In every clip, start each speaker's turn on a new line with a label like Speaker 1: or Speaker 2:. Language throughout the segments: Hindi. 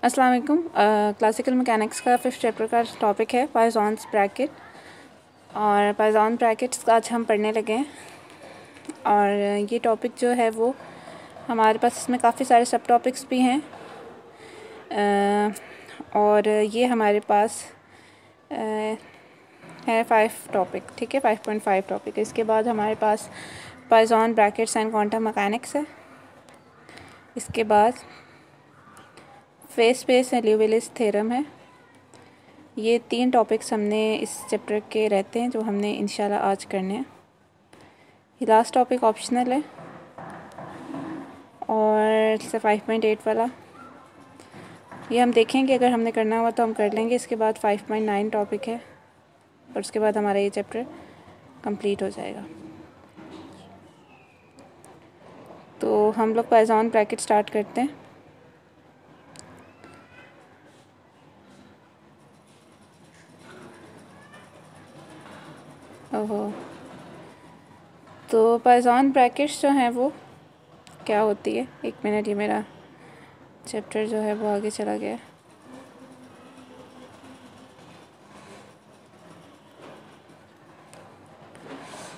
Speaker 1: अस्सलाम वालेकुम। क्लासिकल मैकेनिक्स का 5th चैप्टर का टॉपिक है पाइजॉन्स ब्रैकेट। और पाइजॉन ब्रैकेट्स आज हम पढ़ने लगे हैं। और ये टॉपिक जो है वो हमारे पास इसमें काफ़ी सारे सब टॉपिक्स भी हैं। और ये हमारे पास है 5 टॉपिक, ठीक है, 5.5 टॉपिक। इसके बाद हमारे पास पाइजॉन ब्रैकेट्स एंड क्वांटम मैकेनिक्स है। इसके बाद फेस स्पेस एंड ल्यूविलिस थ्योरम है। ये 3 टॉपिक्स हमने इस चैप्टर के रहते हैं जो हमने इंशाल्लाह आज करने हैं। ये लास्ट टॉपिक ऑप्शनल है और 5.8 वाला ये हम देखेंगे, अगर हमने करना हुआ तो हम कर लेंगे। इसके बाद 5.9 टॉपिक है और उसके बाद हमारा ये चैप्टर कंप्लीट हो जाएगा। तो हम लोग पाइजॉन ब्रैकेट स्टार्ट करते हैं। ओहो, तो पाइजॉन ब्रैकेट्स जो हैं वो क्या होती है। 1 मिनट, ये मेरा चैप्टर जो है वो आगे चला गया।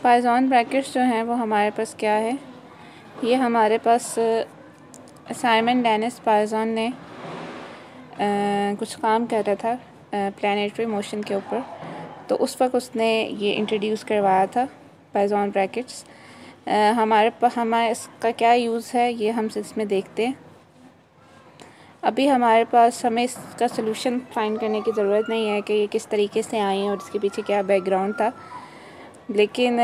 Speaker 1: पाइजॉन ब्रैकेट्स जो हैं वो हमारे पास क्या है, ये हमारे पास साइमन डेनिस पाइजॉन ने कुछ काम कर रहा था प्लानेटरी मोशन के ऊपर, तो उस वक्त उसने ये इंट्रोड्यूस करवाया था पाइजॉन ब्रैकेट्स। हमारे इसका क्या यूज़ है ये हम इसमें देखते हैं। अभी हमारे पास हमें इसका सलूशन फाइंड करने की ज़रूरत नहीं है कि ये किस तरीके से आई और इसके पीछे क्या बैकग्राउंड था, लेकिन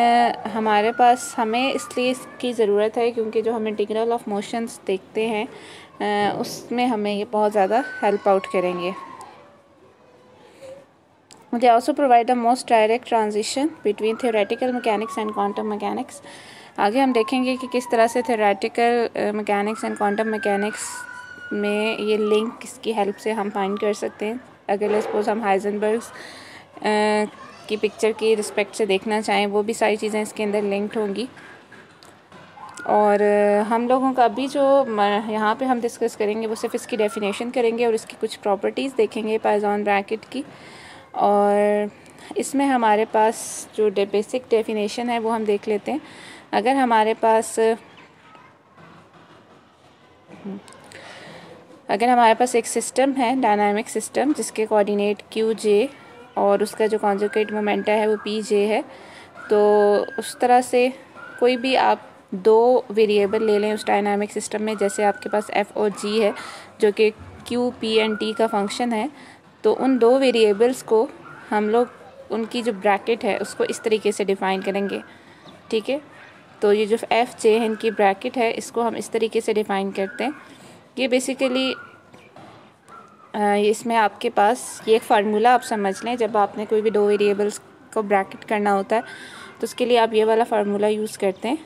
Speaker 1: हमारे पास हमें इसलिए इसकी ज़रूरत है क्योंकि जो हम इंटीग्रल ऑफ मोशंस देखते हैं उसमें हमें ये बहुत ज़्यादा हेल्प आउट करेंगे। They also provide the most direct transition between theoretical mechanics and quantum mechanics। आगे हम देखेंगे कि किस तरह से theoretical mechanics and quantum mechanics में ये लिंक किसकी हेल्प से हम फाइंड कर सकते हैं। अगर सपोज हम हाइजेनबर्ग्स की पिक्चर की रिस्पेक्ट से देखना चाहें, वो भी सारी चीज़ें इसके अंदर लिंक्ड होंगी। और हम लोगों का अभी जो यहाँ पे हम डिस्कस करेंगे वो सिर्फ इसकी डेफिनेशन करेंगे और इसकी कुछ प्रॉपर्टीज़ देखेंगे पाइजॉन ब्रैकेट की। और इसमें हमारे पास जो बेसिक डेफिनेशन है वो हम देख लेते हैं। अगर हमारे पास एक सिस्टम है, डायनामिक सिस्टम, जिसके कोऑर्डिनेट क्यू जे और उसका जो कॉन्जुगेट मोमेंटा है वो पी जे है, तो उस तरह से कोई भी आप 2 वेरिएबल ले लें उस डायनामिक सिस्टम में, जैसे आपके पास एफ और जी है जो कि क्यू पी एंड टी का फंक्शन है, तो उन 2 वेरिएबल्स को हम लोग उनकी जो ब्रैकेट है उसको इस तरीके से डिफ़ाइन करेंगे, ठीक है। तो ये जो एफ जे है इनकी ब्रैकेट है, इसको हम इस तरीके से डिफ़ाइन करते हैं। ये बेसिकली इसमें आपके पास ये एक फार्मूला आप समझ लें, जब आपने कोई भी 2 वेरिएबल्स को ब्रैकेट करना होता है तो उसके लिए आप ये वाला फार्मूला यूज़ करते हैं।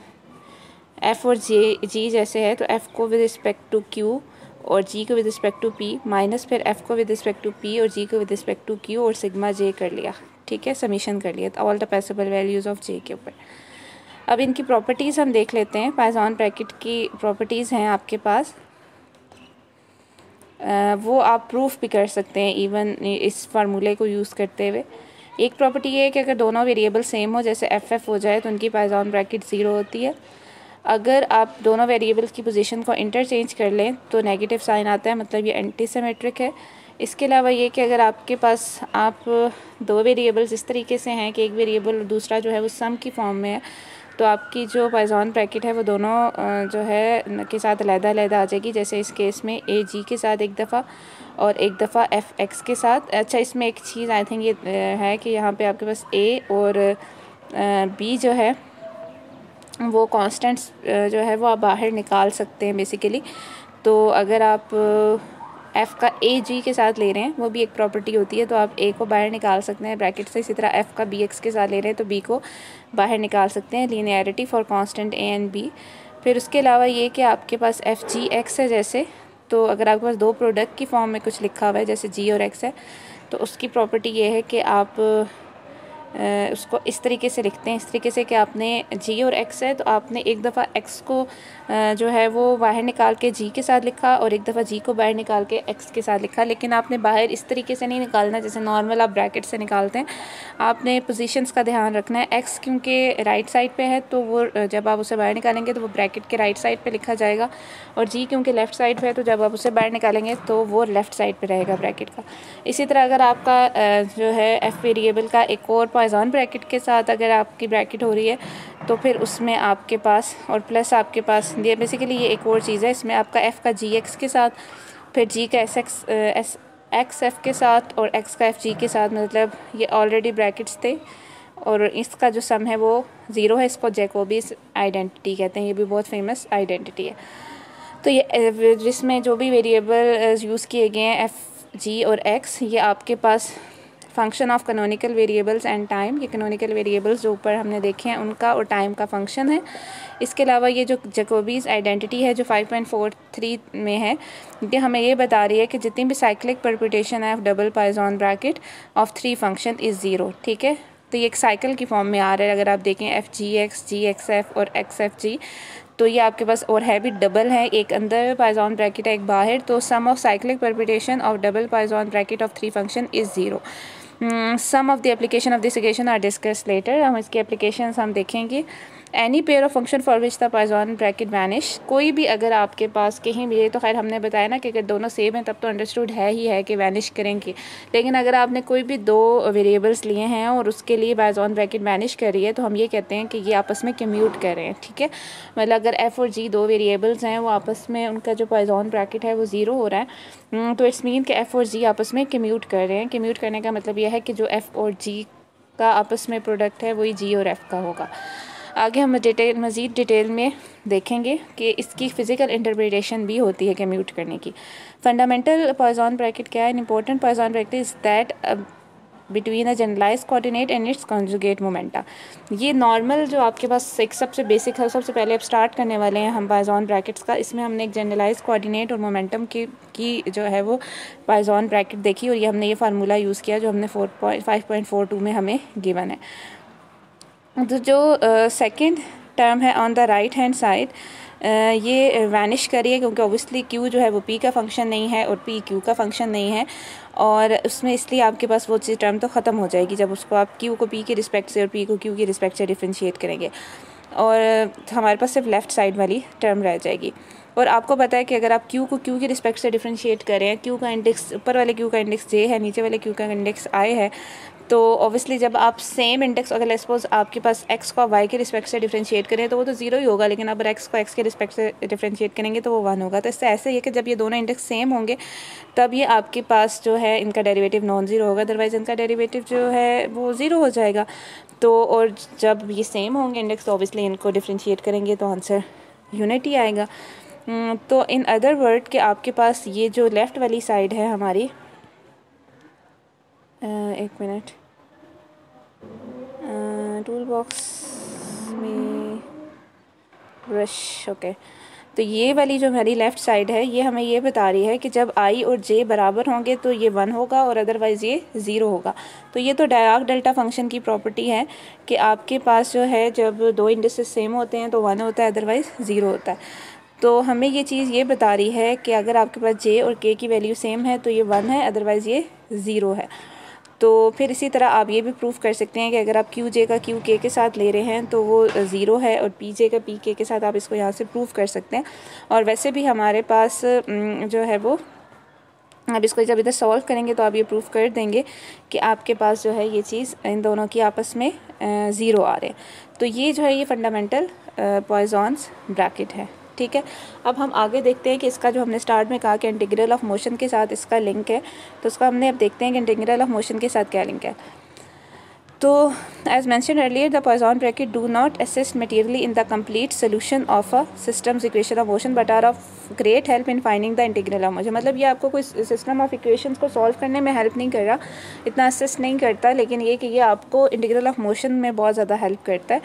Speaker 1: एफ़ और जी जैसे है तो एफ़ को विद रिस्पेक्ट टू क्यू और जी को with respect to P, minus फिर एफ़ को विद रिस्पेक्ट टू पी और जी को विद रिस्पेक्ट टू क्यू और सिग्मा जे कर लिया, ठीक है, समीशन कर लिया all the possible values of J के ऊपर। अब इनकी प्रॉपर्टीज़ हम देख लेते हैं। पाइजॉन ब्रैकेट की प्रॉपर्टीज़ हैं आपके पास, वो आप प्रूफ भी कर सकते हैं इवन इस फार्मूले को यूज़ करते हुए। एक प्रॉपर्टी ये है कि अगर दोनों वेरिएबल सेम हो, जैसे एफ हो जाए, तो उनकी पाइजॉन ब्रैकेट 0 होती है। अगर आप दोनों वेरिएबल्स की पोजीशन को इंटरचेंज कर लें तो नेगेटिव साइन आता है, मतलब ये एंटी सिमेट्रिक है। इसके अलावा ये कि अगर आपके पास 2 वेरिएबल्स इस तरीके से हैं कि एक वेरिएबल और दूसरा जो है वो सम की फॉर्म में है, तो आपकी जो पाइजॉन ब्रैकेट है वो दोनों जो है के साथ अलग-अलग आ जाएगी। जैसे इस केस में ए जी के साथ एक दफ़ा और एक दफ़ा एफ एक्स के साथ। अच्छा, इसमें एक चीज़ आई थिंक ये है कि यहाँ पे आपके पास ए और बी जो है वो कांस्टेंट्स जो है वो आप बाहर निकाल सकते हैं बेसिकली। तो अगर आप एफ़ का ए जी के साथ ले रहे हैं, वो भी एक प्रॉपर्टी होती है, तो आप ए को बाहर निकाल सकते हैं ब्रैकेट से। इसी तरह एफ़ का बी एक्स के साथ ले रहे हैं तो बी को बाहर निकाल सकते हैं, linearity for constant A and B. फिर उसके अलावा ये कि आपके पास एफ़ जी एक्स है जैसे, तो अगर आपके पास 2 प्रोडक्ट की फॉर्म में कुछ लिखा हुआ है जैसे जी और एक्स है, तो उसकी प्रॉपर्टी ये है कि आप उसको इस तरीके से लिखते हैं, इस तरीके से कि आपने जी और एक्स है तो आपने एक दफ़ा एक्स को जो है वो बाहर निकाल के जी के साथ लिखा और एक दफ़ा जी को बाहर निकाल के एक्स के साथ लिखा, लेकिन आपने बाहर इस तरीके से नहीं निकालना जैसे नॉर्मल आप ब्रैकेट से निकालते हैं। आपने पोजीशंस का ध्यान रखना है। एक्स क्योंकि राइट साइड पे है तो वो जब आप उसे बाहर निकालेंगे तो वो ब्रैकेट के राइट साइड पे लिखा जाएगा, और जी क्योंकि लेफ़्ट साइड पे है तो जब आप उसे बाहर निकालेंगे तो वो लेफ़्ट साइड पे रहेगा ब्रैकेट का। इसी तरह अगर आपका जो है एफ वेरिएबल का एक और पॉइजन ब्रैकेट के साथ अगर आपकी ब्रैकेट हो रही है तो फिर उसमें आपके पास और प्लस आपके पास ये बेसिकली ये एक और चीज़ है, इसमें आपका एफ़ का जी एक्स के साथ, फिर जी का एक्स एफ़ के साथ और एक्स का एफ़ जी के साथ, मतलब ये ऑलरेडी ब्रैकेट्स थे और इसका जो सम है वो ज़ीरो है। इसको जैकोबीज आइडेंटिटी कहते हैं, ये भी बहुत फेमस आइडेंटिटी है। तो ये जिसमें जो भी वेरिएबल यूज़ किए गए हैं एफ़ जी और एक्स, ये आपके पास function of canonical variables and time, ये कैनोनिकल वेरिएबल्स जो ऊपर हमने देखे हैं उनका और टाइम का फंक्शन है। इसके अलावा ये जो जैकोबीज आइडेंटिटी है जो 5.43 में है, ये हमें ये बता रही है कि जितनी भी साइक्लिक परम्यूटेशन है of double Poisson bracket of 3 function is zero. ठीक है, तो ये एक साइकिल की फॉर्म में आ रहा है। अगर आप देखें एफ़ जी एक्स एफ़ और एक्स एफ़ जी, तो ये आपके पास और है भी डबल है, एक अंदर पॉइजन ब्रैकेट है एक बाहर। तो sum of cyclic permutation of double Poisson bracket of 3 function is zero. Sum of the application of this equation are discuss later, हम इसके एप्लीकेशंस हम देखेंगे। Any pair of function for which the Poisson bracket vanish, कोई भी अगर आपके पास कहीं भी, ये तो खैर हमने बताया ना कि अगर दोनों सेम हैं तब तो अंडरस्टूड है ही है कि वैनिश करेंगे, लेकिन अगर आपने कोई भी दो वेरिएबल्स लिए हैं और उसके लिए पॉइजन ब्रैकेट वैनिश कर रही है तो हम ये कहते हैं कि ये आपस में कम्यूट कर रहे हैं। ठीक है, मतलब अगर एफ़ और जी दो वेरिएबल्स हैं वो आपस में उनका जो पॉइजन ब्रैकेट है वो ज़ीरो हो रहा है, तो इट्स मीन कि एफ़ और जी आपस में कम्यूट कर रहे हैं। कम्यूट करने का मतलब यह है कि जो एफ़ और जी का आपस में प्रोडक्ट है वही जी और एफ़ का होगा। आगे हम मज़ीद डिटेल में देखेंगे कि इसकी फ़िज़िकल इंटरप्रिटेशन भी होती है कम्यूट करने की। फंडामेंटल पॉइजन ब्रैकेट क्या है? An important Poisson bracket is that between a generalize coordinate and its conjugate momenta. ये नॉर्मल जो आपके पास एक सबसे बेसिक है, सबसे पहले अब स्टार्ट करने वाले हैं हम पॉइजन ब्रैकेट्स का। इसमें हमने एक जनरलाइज कोऑर्डिनेट और मोमेंटम की जो है वो पॉइजन ब्रैकेट देखी और ये हमने ये फार्मूला यूज़ किया जो हमने 5.42 में हमें गिवन है। तो जो सेकंड टर्म है on the right hand side, ये वैनिश करिए क्योंकि ऑब्वियसली क्यू जो है वो पी का फंक्शन नहीं है और पी क्यू का फंक्शन नहीं है, और उसमें इसलिए आपके पास वो चीज़ टर्म तो ख़त्म हो जाएगी जब उसको आप क्यू को पी के रिस्पेक्ट से और पी को क्यू की रिस्पेक्ट से डिफ्रेंशिएट करेंगे, और हमारे पास सिर्फ लेफ़्ट साइड वाली टर्म रह जाएगी। और आपको पता है कि अगर आप क्यू को क्यू की रिस्पेक्ट से डिफ्रेंशिएट करें, क्यू का इंडेक्स ऊपर वाले क्यू का इंडेक्स जे है, नीचे वाले क्यू का इंडेक्स आई है, तो ऑब्वियसली जब आप सेम इंडेक्स अगर सपोज आपके पास एक्स को वाई के रिस्पेक्ट से डिफ्रेंशिएट करें तो वो तो ज़ीरो ही होगा, लेकिन अगर एक्स को एक्स के रिस्पेक्ट से डिफ्रेंशिएट करेंगे तो वो 1 होगा। तो इससे ऐसे ही है कि जब ये दोनों इंडेक्स सेम होंगे तब ये आपके पास जो है इनका डेरिवेटिव नॉन ज़ीरो होगा, अदरवाइज़ इनका डेरिवेटिव जो है वो ज़ीरो हो जाएगा। तो और जब ये सेम होंगे इंडेक्स तो ऑब्वियसली इनको डिफ्रेंशिएट करेंगे तो आंसर यूनिट ही आएगा। तो इन अदर वर्ड कि आपके पास ये जो लेफ़्ट वाली साइड है हमारी, एक मिनट, टूल बॉक्स में ब्रश, ओके, तो ये वाली जो हमारी लेफ़्ट साइड है ये हमें ये बता रही है कि जब आई और जे बराबर होंगे तो ये 1 होगा और अदरवाइज़ ये 0 होगा। तो ये तो डायराक डेल्टा फंक्शन की प्रॉपर्टी है कि आपके पास जो है जब दो इंडिसेस सेम होते हैं तो 1 होता है अदरवाइज़ 0 होता है। तो हमें ये चीज़ ये बता रही है कि अगर आपके पास जे और के की वैल्यू सेम है तो ये 1 है अदरवाइज़ ये 0 है। तो फिर इसी तरह आप ये भी प्रूफ कर सकते हैं कि अगर आप क्यू जे का क्यू के के साथ ले रहे हैं तो वो 0 है, और पी जे का पी के साथ आप इसको यहाँ से प्रूफ कर सकते हैं। और वैसे भी हमारे पास जो है वो अब इसको जब इधर सॉल्व करेंगे तो आप ये प्रूफ कर देंगे कि आपके पास जो है ये चीज़ इन दोनों की आपस में 0 आ रहे हैं। तो ये जो है ये फंडामेंटल पॉइजन्स ब्रैकेट है। ठीक है, अब हम आगे देखते हैं कि इसका जो हमने स्टार्ट में कहा कि इंटीग्रल ऑफ मोशन के साथ इसका लिंक है, तो उसका हमने अब देखते हैं कि इंटीग्रल ऑफ मोशन के साथ क्या लिंक है। तो as mentioned earlier, the Poisson bracket do not assist materially in the complete solution of a system's equation of motion but are of great help in finding the integral of motion। मतलब ये आपको कोई सिस्टम ऑफ इक्वेशंस को सॉल्व करने में हेल्प नहीं कर रहा, इतना असिस्ट नहीं करता, लेकिन ये कि ये आपको इंटीग्रल ऑफ मोशन में बहुत ज़्यादा हेल्प करता है।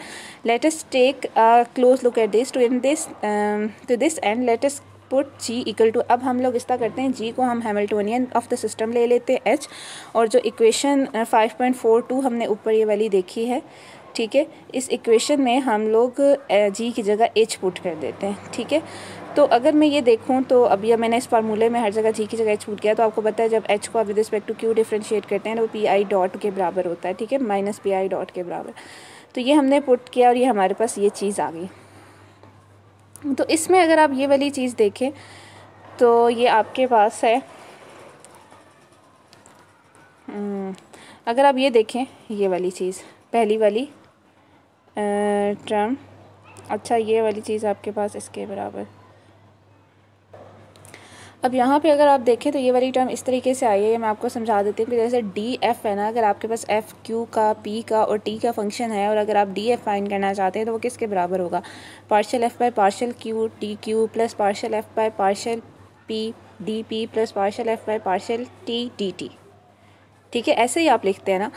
Speaker 1: Let us take a close look at this to this and let us put G equal to, अब हम लोग इस तरह करते हैं, जी को हम हैमिल्टोनियन ऑफ द सिस्टम ले लेते हैं एच, और जो इक्वेशन 5.42 हमने ऊपर ये वाली देखी है, ठीक है, इस इक्वेशन में हम लोग जी की जगह एच पुट कर देते हैं, ठीक है। तो अगर मैं ये देखूं तो अभी मैंने इस फार्मूले में हर जगह जी की जगह एच पुट किया, तो आपको पता है जब एच को आप with respect to Q differentiate करते हैं तो पी आई डॉट के बराबर होता है, ठीक है, माइनस पी आई डॉट के बराबर। तो ये हमने पुट किया और ये हमारे पास ये चीज़ आ गई। तो इसमें अगर आप ये वाली चीज़ देखें तो ये आपके पास है, अगर आप ये देखें ये वाली चीज़, पहली वाली टर्म, अच्छा ये वाली चीज़ आपके पास इसके बराबर। अब यहाँ पे अगर आप देखें तो ये वाली टर्म इस तरीके से आई है, मैं आपको समझा देती हूँ कि जैसे डी एफ है ना, अगर आपके पास एफ क्यू का, पी का और टी का फंक्शन है, और अगर आप डी एफ फाइंड करना चाहते हैं तो वो किसके बराबर होगा, partial F by partial Q T Q plus partial F by partial P D P plus partial F by partial T D T, ठीक है, ऐसे ही आप लिखते हैं ना।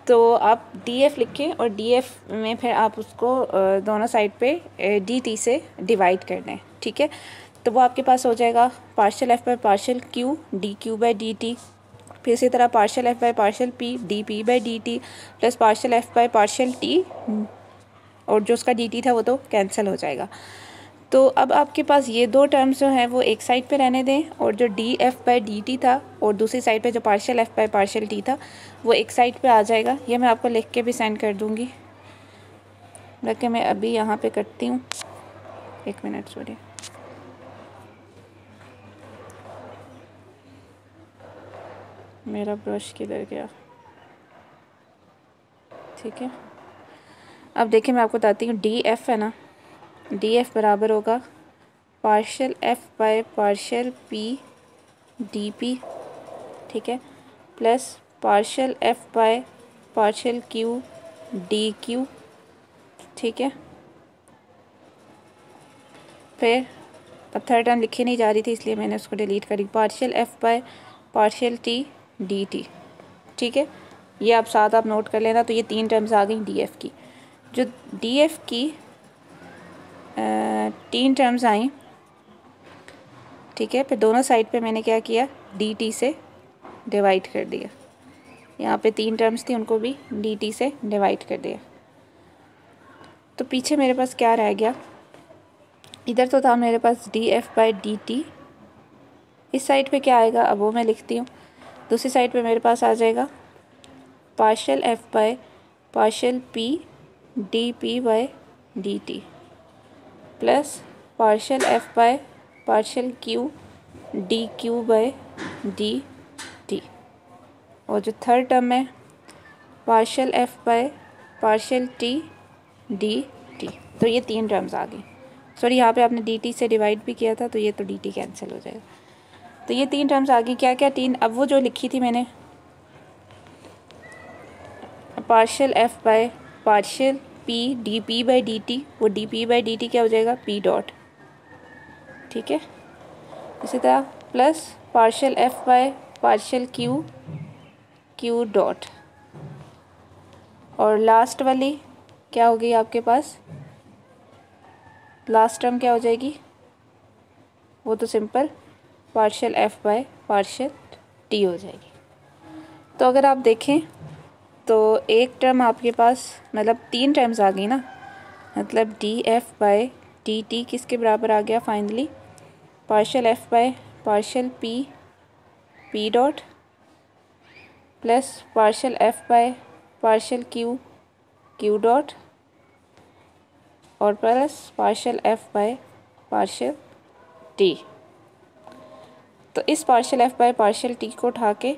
Speaker 1: तो आप डी एफ लिखें और डी एफ में फिर आप उसको दोनों साइड पे डी टी से डिवाइड कर दें, ठीक है। तो वो आपके पास हो जाएगा partial F by partial Q D Q by D T, फिर इसी तरह partial F by partial P D P by D T plus partial F by partial T, और जो उसका डी टी था वो तो कैंसिल हो जाएगा। तो अब आपके पास ये दो टर्म्स जो हैं वो एक साइड पे रहने दें, और जो D F by D T था और दूसरी साइड पे जो partial F by partial T था वो एक साइड पे आ जाएगा। ये मैं आपको लिख के भी सेंड कर दूँगी, लेकिन मैं अभी यहाँ पे करती हूँ, एक मिनट सॉरी। मेरा ब्रश किधर गया, ठीक है। अब देखिए मैं आपको बताती हूँ, डी एफ है ना, डी एफ बराबर होगा partial F by partial P D p, ठीक है, plus partial F by partial Q D Q, ठीक है। फिर अब थर्ड टर्म लिखी नहीं जा रही थी इसलिए मैंने उसको डिलीट करी, partial F by partial T D T, ठीक है। ये आप साथ आप नोट कर लेना। तो ये तीन टर्म्स आ गई डी एफ की। जो डी एफ की तीन टर्म्स आई, ठीक है, फिर दोनों साइड पे मैंने क्या किया, डी टी से डिवाइड कर दिया। यहाँ पे तीन टर्म्स थी उनको भी डी टी से डिवाइड कर दिया। तो पीछे मेरे पास क्या रह गया, इधर तो था मेरे पास D F by D T, इस साइड पे क्या आएगा अब वो मैं लिखती हूँ। दूसरी साइड पे मेरे पास आ जाएगा partial F by partial P D P by D T plus partial F by partial Q D Q by D T, और जो थर्ड टर्म है partial F by partial T D T. तो ये तीन टर्म्स आ गई। सॉरी यहाँ पे आपने डी टी से डिवाइड भी किया था तो ये तो डी टी कैंसिल हो जाएगा। तो ये तीन टर्म्स आ गई। क्या क्या तीन, अब वो जो लिखी थी मैंने partial F by partial P D P by D T, वो D P by D T क्या हो जाएगा पी डॉट, ठीक है। इसी तरह plus partial F by partial Q Q dot, और लास्ट वाली क्या हो गई आपके पास, लास्ट टर्म क्या हो जाएगी, वो तो simple partial F by partial T हो जाएगी। तो अगर आप देखें तो एक टर्म आपके पास, मतलब तीन टर्म्स आ गई ना, मतलब D F by D T किसके बराबर आ गया finally, partial F by partial P P dot plus partial F by partial Q Q dot और plus partial F by partial T. तो इस partial F by partial T को उठा के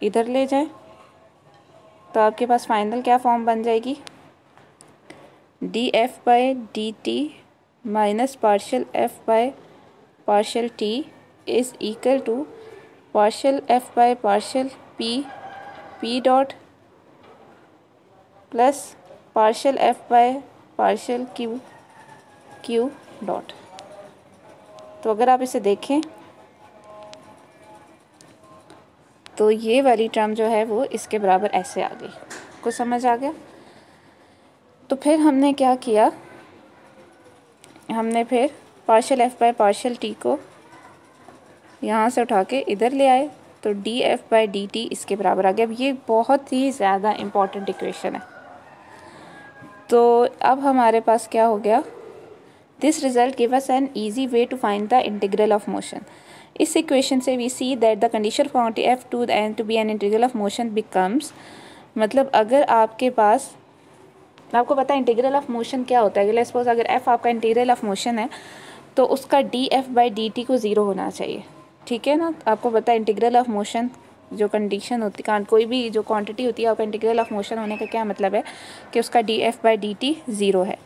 Speaker 1: इधर ले जाएं तो आपके पास फाइनल क्या फॉर्म बन जाएगी, D F by D T minus partial F by partial T is equal to partial F by partial P P dot plus partial F by partial Q Q dot. तो अगर आप इसे देखें तो ये वाली टर्म जो है वो इसके बराबर ऐसे आ गई। कुछ समझ आ गया। तो फिर हमने क्या किया, हमने फिर partial F by partial T को यहाँ से उठा के इधर ले आए तो df/dt इसके बराबर आ गया। अब ये बहुत ही ज़्यादा इम्पॉर्टेंट इक्वेशन है। तो अब हमारे पास क्या हो गया, this result give us an easy way to find the integral of motion. इस इक्वेशन से we see that the condition quantity F to and to be an integral of motion becomes, मतलब अगर आपके पास, आपको पता है इंटीग्रल ऑफ मोशन क्या होता है, लेट्स सपोज अगर एफ आपका इंटीग्रल ऑफ मोशन है तो उसका df/dt को ज़ीरो होना चाहिए, ठीक है ना। आपको पता है इंटीग्रल ऑफ मोशन जो कंडीशन होती है, कोई भी जो क्वांटिटी होती है आपका इंटीग्रल ऑफ मोशन होने का क्या मतलब है कि उसका df/dt ज़ीरो है।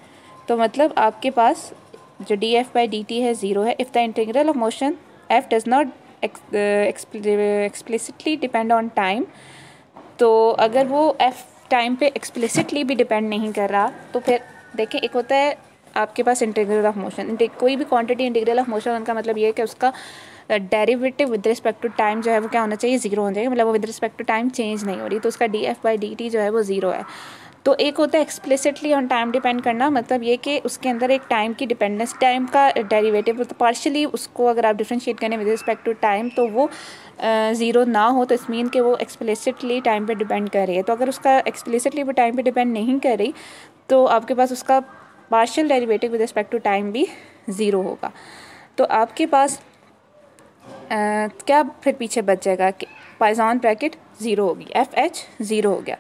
Speaker 1: तो मतलब आपके पास जो df/dt है ज़ीरो है। If the integral of motion f does not explicitly depend on time, तो अगर वो f टाइम पे एक्सप्लिसिटली भी डिपेंड नहीं कर रहा तो फिर देखिए, एक होता है आपके पास इंटीग्रल ऑफ मोशन, कोई भी क्वांटिटी इंटीग्रल ऑफ मोशन, उनका मतलब ये है कि उसका derivative with respect to time जो है वो क्या होना चाहिए, ज़ीरो होना चाहिए, मतलब वो with respect to time change नहीं हो रही, तो उसका df/dt जो है वो ज़ीरो है। तो एक होता है एक्सप्लिसिटली ऑन टाइम डिपेंड करना, मतलब ये कि उसके अंदर एक टाइम की डिपेंडेंस, टाइम का डेरिवेटिव तो पार्शियली उसको अगर आप डिफ्रेंशिएट करें विद रिस्पेक्ट टू टाइम तो वो ज़ीरो ना हो, तो इस मीन कि वो एक्सप्लिसिटली टाइम पे डिपेंड कर रही है। तो अगर उसका एक्सप्लिसिटली वो टाइम पे डिपेंड नहीं कर रही तो आपके पास उसका partial derivative with respect to time भी ज़ीरो होगा। तो आपके पास क्या फिर पीछे बच जाएगा कि पाइथन ब्रैकेट ज़ीरो होगी, FH ज़ीरो हो गया।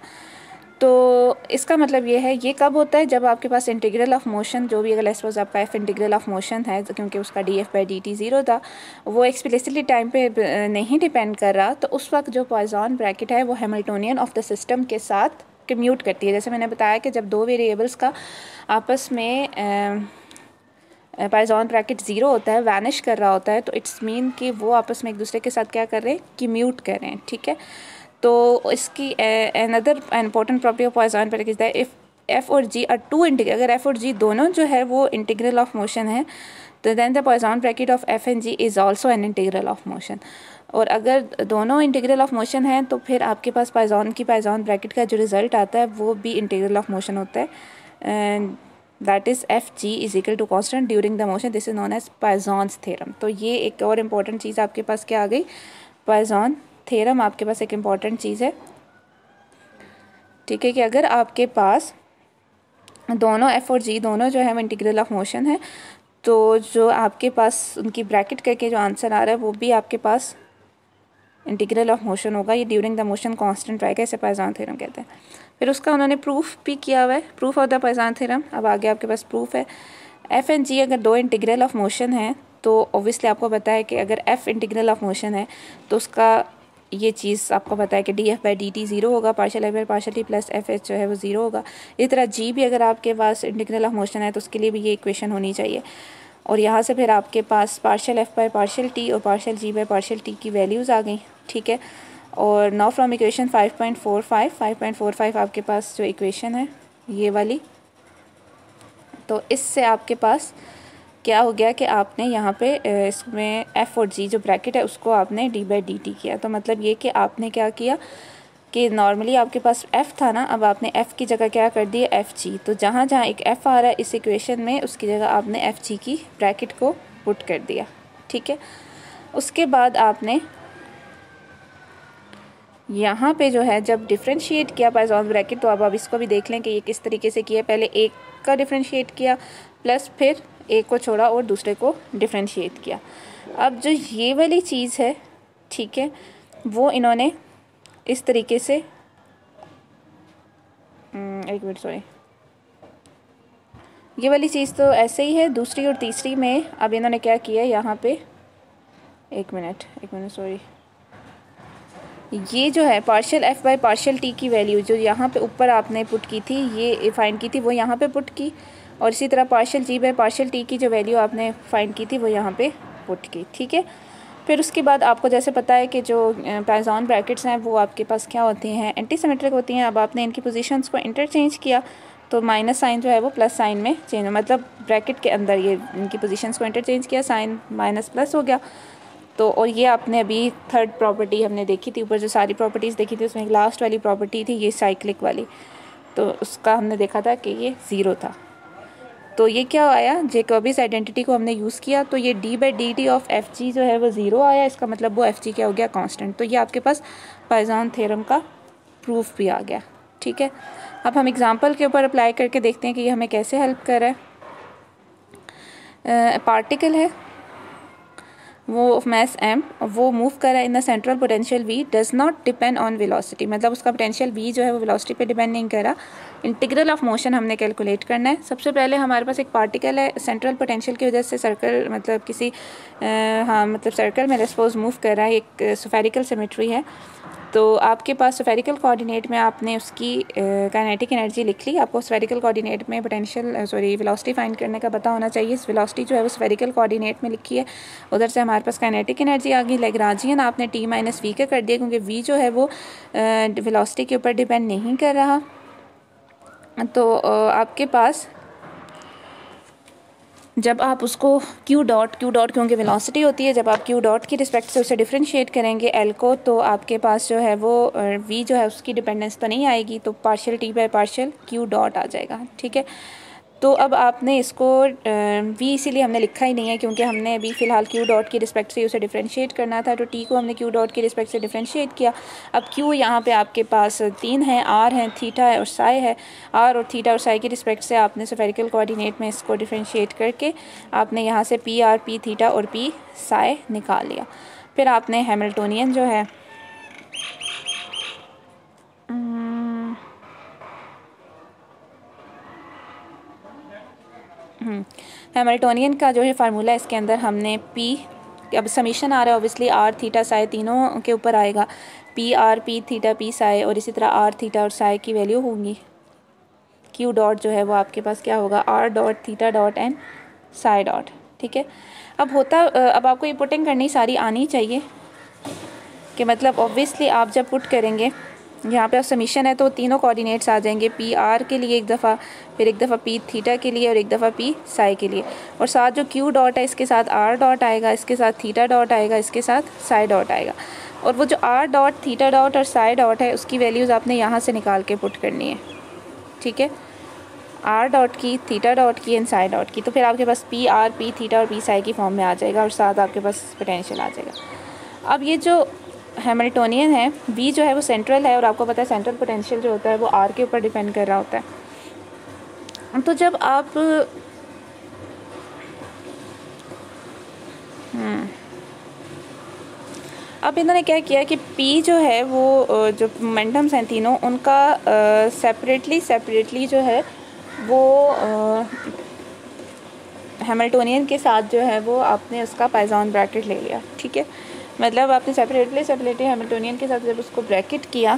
Speaker 1: तो इसका मतलब ये है, ये कब होता है, जब आपके पास इंटीग्रल ऑफ मोशन जो भी, अगर सपोज आपका f इंटीग्रल ऑफ मोशन है, क्योंकि उसका df/dt ज़ीरो था, वो एक्सप्लिसिटली टाइम पे नहीं डिपेंड कर रहा, तो उस वक्त जो पॉइसन ब्रैकेट है वो हैमिल्टोनियन ऑफ द सिस्टम के साथ कम्यूट करती है। जैसे मैंने बताया कि जब दो वेरिएबल्स का आपस में पॉइसन ब्रैकेट ज़ीरो होता है, वैनिश कर रहा होता है, तो इट्स मीन कि वो आपस में एक दूसरे के साथ क्या कर रहे हैं, कम्यूट कर रहे हैं, ठीक है। तो इसकी another important property of Poisson bracket that if F और जी आर टू इंटीग्रल, अगर एफ और जी दोनों जो है वो इंटीग्रल ऑफ मोशन है, तो then the Poisson bracket of F and G is also an integral of motion. और अगर दोनों इंटीग्रल ऑफ मोशन है तो फिर आपके पास पॉइसन ब्रैकेट का जो रिजल्ट आता है वो भी इंटीग्रल ऑफ मोशन होता है, and that is F G is equal to constant during the motion, this is known as Poisson's theorem. तो ये एक और इम्पॉर्टेंट चीज़ आपके पास क्या आ गई, पॉइसन थ्योरम आपके पास एक इम्पॉर्टेंट चीज़ है, ठीक है, कि अगर आपके पास दोनों एफ और जी दोनों जो है वो इंटीग्रल ऑफ मोशन है, तो जो आपके पास उनकी ब्रैकेट करके जो आंसर आ रहा है वो भी आपके पास इंटीग्रल ऑफ मोशन होगा। ये ड्यूरिंग द मोशन कांस्टेंट रहेगा, इसे पॉइसन थ्योरम कहते हैं। फिर उसका उन्होंने प्रूफ भी किया हुआ है, proof of the Poisson theorem. अब आगे आपके पास प्रूफ है, एफ एंड जी अगर दो इंटीग्रल ऑफ मोशन है तो ऑब्वियसली आपको पता है कि अगर एफ इंटीग्रल ऑफ मोशन है तो उसका ये चीज़ आपको पता है कि df/dt ज़ीरो होगा, partial F partial T plus F H जो है वो ज़ीरो होगा। इसी तरह जी भी अगर आपके पास इंटीग्रल ऑफ मोशन है तो उसके लिए भी ये इक्वेशन होनी चाहिए। और यहाँ से फिर आपके पास partial F by partial T और partial G by partial T की वैल्यूज़ आ गई, ठीक है। और नाउ फ्रॉम इक्वेशन 5.45 आपके पास जो इक्वेशन है ये वाली, तो इससे आपके पास क्या हो गया कि आपने यहाँ पे इसमें एफ़ और जी जो ब्रैकेट है उसको आपने d/dt किया। तो मतलब ये कि आपने क्या किया कि नॉर्मली आपके पास f था ना, अब आपने f की जगह क्या कर दिया, एफ जी। तो जहाँ जहाँ एक f आ रहा है इस इक्वेशन में उसकी जगह आपने एफ जी की ब्रैकेट को पुट कर दिया, ठीक है। उसके बाद आपने यहाँ पे जो है जब डिफ्रेंशिएट किया पॉइसन ब्रैकेट, तो अब इसको भी देख लें कि ये किस तरीके से किया। पहले एक का डिफ्रेंशिएट किया प्लस फिर एक को छोड़ा और दूसरे को डिफ्रेंशिएट किया। अब जो ये वाली चीज़ है, ठीक है, वो इन्होंने इस तरीके से एक मिनट सॉरी, ये वाली चीज़ तो ऐसे ही है। दूसरी और तीसरी में अब इन्होंने क्या किया यहाँ पे, एक मिनट सॉरी, ये जो है partial F by partial T की वैल्यू जो यहाँ पे ऊपर आपने पुट की थी, ये फाइंड की थी, वो यहाँ पे पुट की। और इसी तरह partial G by partial T की जो वैल्यू आपने फाइंड की थी वो यहाँ पे पुट की, ठीक है। फिर उसके बाद आपको जैसे पता है कि जो पॉइसन ब्रैकेट्स हैं वो आपके पास क्या होती हैं, एंटी सिमेट्रिक होती हैं। अब आपने इनकी पोजीशंस को इंटरचेंज किया तो माइनस साइन जो है वो प्लस साइन में चेंज, मतलब ब्रैकेट के अंदर ये इनकी पोजीशंस को इंटरचेंज किया, साइन माइनस प्लस हो गया। तो और ये आपने अभी थर्ड प्रॉपर्टी हमने देखी थी, ऊपर जो सारी प्रॉपर्टीज़ देखी थी उसमें एक लास्ट वाली प्रॉपर्टी थी ये साइक्लिक वाली, तो उसका हमने देखा था कि ये ज़ीरो था। तो ये क्या आया, जैकोबियन आइडेंटिटी को हमने यूज़ किया तो ये d/dt ऑफ एफ जी जो है वो ज़ीरो आया। इसका मतलब वो एफ जी क्या हो गया, कांस्टेंट। तो ये आपके पास पाइजन थ्योरम का प्रूफ भी आ गया। ठीक है, अब हम एग्जांपल के ऊपर अप्लाई करके देखते हैं कि ये हमें कैसे हेल्प कर रहा है। पार्टिकल है वो ऑफ मास m, वो मूव कर रहा है in the central potential v does not depend on velocity, मतलब उसका पोटेंशियल v जो है वो वेलोसिटी पे डिपेंड नहीं कर रहा। इंटीग्रल ऑफ मोशन हमने कैलकुलेट करना है। सबसे पहले हमारे पास एक पार्टिकल है, सेंट्रल पोटेंशियल की वजह से सर्कल मतलब किसी हाँ मतलब सर्कल में सपोज मूव कर रहा है, एक स्फेरिकल सिमेट्री है। तो आपके पास स्फेरिकल कोऑर्डिनेट में आपने उसकी काइनेटिक एनर्जी लिख ली। आपको स्फेरिकल कोऑर्डिनेट में पोटेंशियल वेलोसिटी फाइंड करने का पता होना चाहिए। वेलोसिटी जो है वो स्फेरिकल कोऑर्डिनेट में लिखी है। उधर से हमारे पास काइनेटिक एनर्जी आ गई। लैग्रांजियन आपने t माइनस वी का कर दिया क्योंकि v जो है वो वेलोसिटी के ऊपर डिपेंड नहीं कर रहा। तो आपके पास जब आप उसको क्यू डॉट क्योंकि वेलोसिटी होती है, जब आप क्यू डॉट की रिस्पेक्ट से उसे डिफरेंशिएट करेंगे एल को, तो आपके पास जो है वो वी जो है उसकी डिपेंडेंस तो नहीं आएगी, तो partial T by partial Q dot आ जाएगा। ठीक है, तो अब आपने इसको वी इसीलिए हमने लिखा ही नहीं है क्योंकि हमने अभी फ़िलहाल क्यू डॉट की रिस्पेक्ट से उसे डिफरेंशिएट करना था। तो टी को हमने क्यू डॉट की रिस्पेक्ट से डिफरेंशिएट किया। अब क्यू यहाँ पे आपके पास 3 है, आर है, थीटा है और साई है। आर और थीटा और साई की रिस्पेक्ट से आपने स्फेरिकल कोऑर्डिनेट में इसको डिफरेंशिएट करके आपने यहाँ से पी आर, पी थीटा और पी साई निकाल लिया। फिर आपने हैमिल्टोनियन जो है हैमिल्टोनियन का जो है फार्मूला, इसके अंदर हमने पी, अब समीशन आ रहा है ऑब्वियसली आर थीटा साई तीनों के ऊपर आएगा, P R, P theta, P Sai, और इसी तरह आर थीटा और साई की वैल्यू होंगी। क्यू डॉट जो है वो आपके पास क्या होगा, R dot theta dot and Sai dot. ठीक है, अब आपको ये पुटिंग करनी सारी आनी चाहिए कि मतलब ऑब्वियसली आप जब पुट करेंगे यहाँ पे आप समीशन है तो तीनों कोऑर्डिनेट्स आ जाएंगे, पी आर के लिए एक दफ़ा, फिर एक दफ़ा पी थीटा के लिए और एक दफ़ा पी साई के लिए, और साथ जो क्यू डॉट है इसके साथ आर डॉट आएगा, इसके साथ थीटा डॉट आएगा, इसके साथ साई डॉट आएगा। और वो जो आर डॉट, थीटा डॉट और साई डॉट है उसकी वैल्यूज़ आपने यहाँ से निकाल के पुट करनी है। ठीक है, आर डॉट की, थीटा डॉट की एंड साई डॉट की, तो फिर आपके पास पी आर, पी थीटा और पी साई की फॉर्म में आ जाएगा और साथ आपके पास पोटेंशियल आ जाएगा। अब ये जो हैमिल्टोनियन है, वी जो है वो सेंट्रल है और आपको पता है सेंट्रल पोटेंशियल जो होता है वो आर के ऊपर डिपेंड कर रहा होता है। तो जब आप अब इन्होंने क्या किया कि पी जो है वो जो मोमेंटम्स हैं तीनों उनका सेपरेटली जो है वो हैमिल्टोनियन के साथ जो है वो आपने उसका पाइजन ब्रैकेट ले लिया। ठीक है, मतलब आपने सेपरेटली हैमिल्टोनियन के साथ जब उसको ब्रैकेट किया,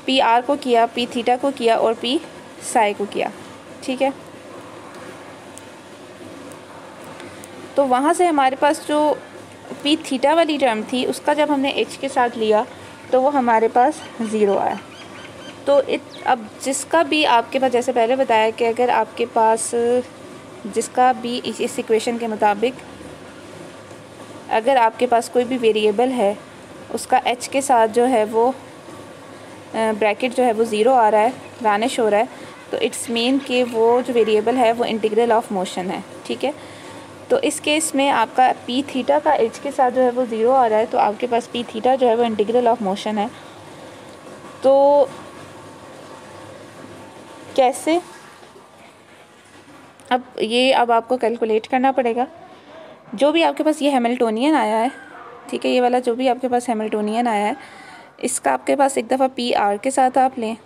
Speaker 1: पी आर को किया, पी थीटा को किया और पी साई को किया। ठीक है, तो वहाँ से हमारे पास जो पी थीटा वाली टर्म थी उसका जब हमने एच के साथ लिया तो वो हमारे पास ज़ीरो आया। तो अब जिसका भी आपके पास, जैसे पहले बताया कि अगर आपके पास जिसका भी इस इक्वेशन के मुताबिक अगर आपके पास कोई भी वेरिएबल है उसका एच के साथ जो है वो ब्रैकेट जो है वो ज़ीरो आ रहा है, वैनिश हो रहा है, तो इट्स मीन कि वो जो वेरिएबल है वो इंटीग्रल ऑफ मोशन है। ठीक है, तो इस केस में आपका पी थीटा का एच के साथ जो है वो ज़ीरो आ रहा है, तो आपके पास पी थीटा जो है वो इंटीग्रल ऑफ मोशन है। तो कैसे, अब आपको कैलकुलेट करना पड़ेगा। जो भी आपके पास ये हैमिल्टोनियन आया है, ठीक है, ये वाला जो भी आपके पास हैमिल्टोनियन आया है, इसका आपके पास एक दफ़ा पी आर के साथ आप लें,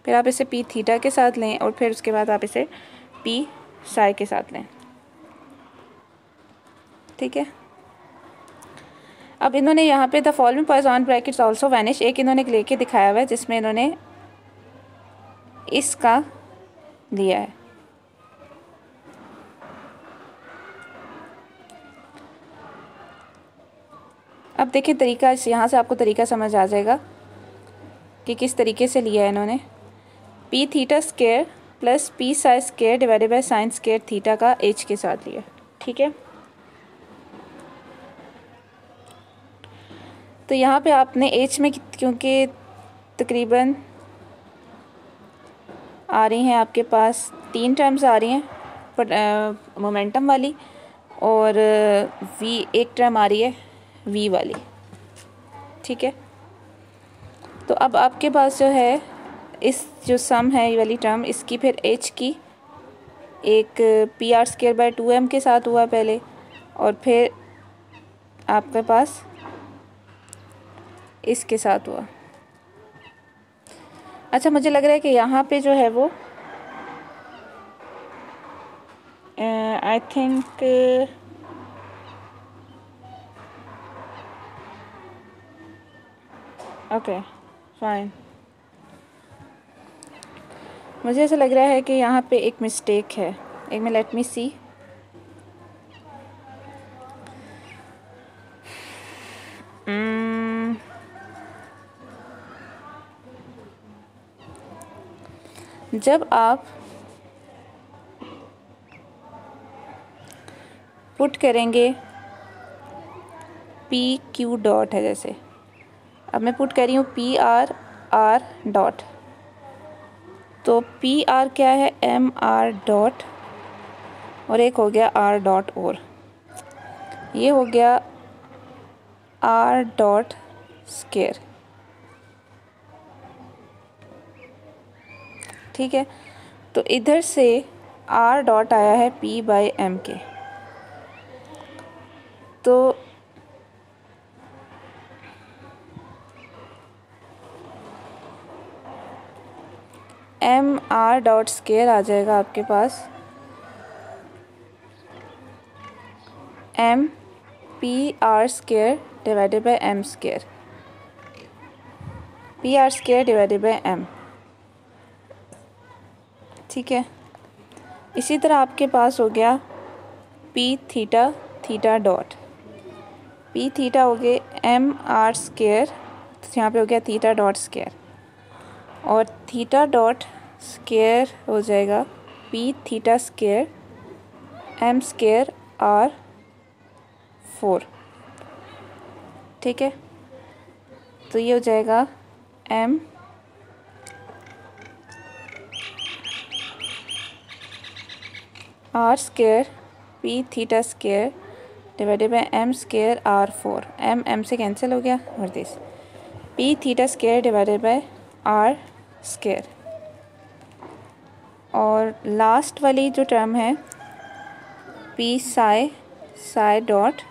Speaker 1: फिर आप इसे पी थीटा के साथ लें और फिर उसके बाद आप इसे पी साई के साथ लें। ठीक है, अब इन्होंने यहाँ पे the following Poisson brackets also vanish एक इन्होंने लेके दिखाया हुआ है जिसमें इन्होंने इसका लिया है। अब देखिए तरीका, यहाँ से आपको तरीका समझ आ जाएगा कि किस तरीके से लिया है इन्होंने। P theta square plus P Sai square divided by sine square theta का एच के साथ लिया। ठीक है, तो यहाँ पे आपने एच में क्योंकि तकरीबन आ रही हैं आपके पास 3 टर्म्स आ रही हैं, मोमेंटम वाली, और v एक टर्म आ रही है v वाली। ठीक है, तो अब आपके पास जो है इस जो सम है ये वाली टर्म, इसकी फिर h की एक PR²/2m के साथ हुआ पहले, और फिर आपके पास इसके साथ हुआ। अच्छा, मुझे लग रहा है कि यहाँ पे जो है वो आई थिंक ओके फाइन, मुझे ऐसा लग रहा है कि यहाँ पे एक मिस्टेक है। एक में लेट मी सी, जब आप पुट करेंगे PQ डॉट है, जैसे अब मैं पुट कर रही हूँ PR डॉट, तो PR क्या है MR डॉट, और एक हो गया R डॉट, और ये हो गया R डॉट स्केयर। ठीक है, तो इधर से R डॉट आया है P/M के, तो MR डॉट स्केयर आ जाएगा आपके पास MP/R² divided by M square, PR² divided by M। ठीक है, इसी तरह आपके पास हो गया P डॉट, P हो गए MR², तो यहाँ पे हो गया थीटा डॉट स्केयर, और थीटा डॉट स्केयर हो जाएगा P² M स्केयर R4। ठीक है, तो ये हो जाएगा M R² P² divided by M square R4। M से कैंसिल हो गया, और this P² divided by R square, और लास्ट वाली जो टर्म है P साई डॉट,